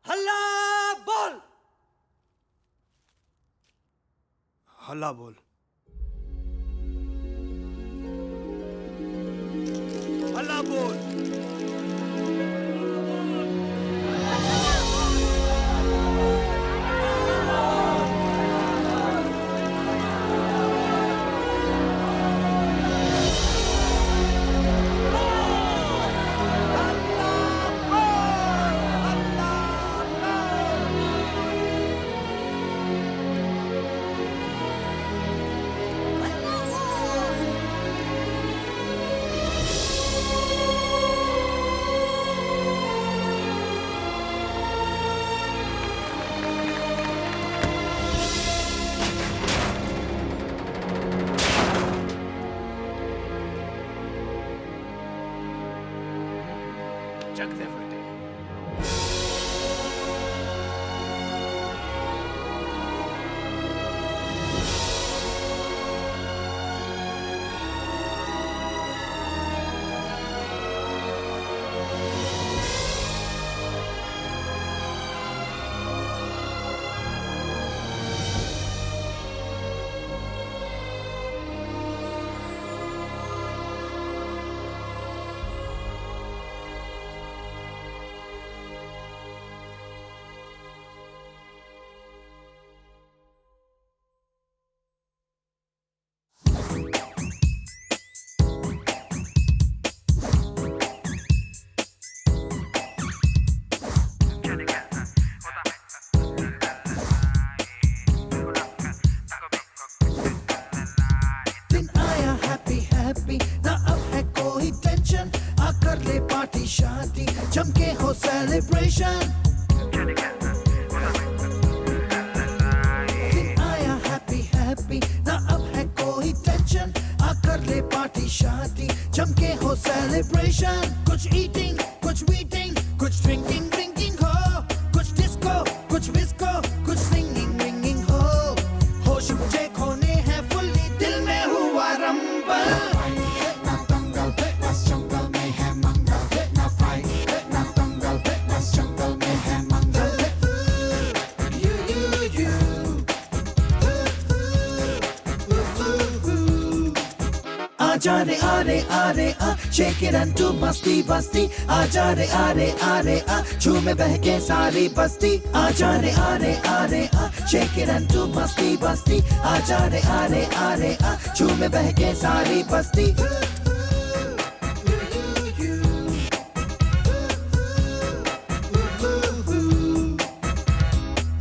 हल्ला बोल, हल्ला बोल, हल्ला बोल। जमके हो सेलिब्रेशन, दिन आया हैप्पी हैप्पी, ना अब है कोई टेंशन, आकर ले पार्टी शादी, जमके हो सेलिब्रेशन। कुछ ईटिंग, कुछ मीटिंग, कुछ ड्रिंकिंग ड्रिंकिंग हो, कुछ डिस्को, कुछ विस्को, कुछ सिंगिंग विंगिंग हो। होश मुझे खोने हैं फुल्ली, दिल में हुआ रंबल। आजा रे आरे आरे आ, शेक इट एंड डू मस्ती बस्ती। आजा रे आरे आरे आ, झूमे बहके सारी बस्ती। आजा रे आरे आरे आ, शेक इट एंड डू मस्ती बस्ती। आजा रे आरे आरे आ, झूमे बहके सारी बस्ती।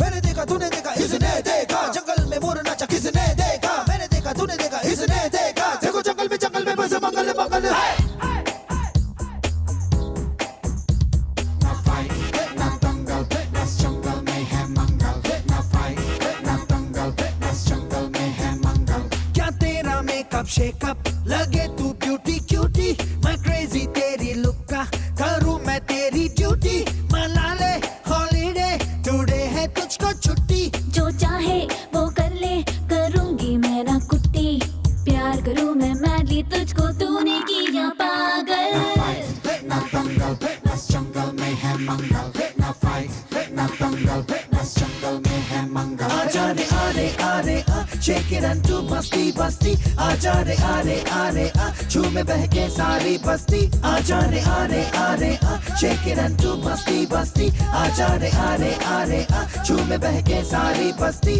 मैंने देखा तूने देखा इसने देखा, जंगल में मोर नाचा किसने देखा। मैंने देखा तूने देखा इसने देखा, देखो जंगल में बस मंगल मंगल। क्या तेरा मेकअप शेकअप लगे तू ब्यूटी क्यूटी। मैं क्रेजी तेरी लुक का, करूँ मैं तेरी ड्यूटी। मना ले हॉलीडे, टुडे है तुझको छुट्टी। जो चाहे वो कर ले, करूंगी मैं ना कुट्टी। प्यार करूं मैं मैडली तुझको, तूने किया पागल। आजा रे आरे आरे आ, शेक इट एंड डू मस्ती बस्ती। आजा रे आरे आरे आ, झूमे बहके सारी बस्ती। आजा रे आरे आरे आ, शेक इट एंड डू मस्ती बस्ती। आजा रे आरे आरे आ, झूमे बहके सारी बस्ती।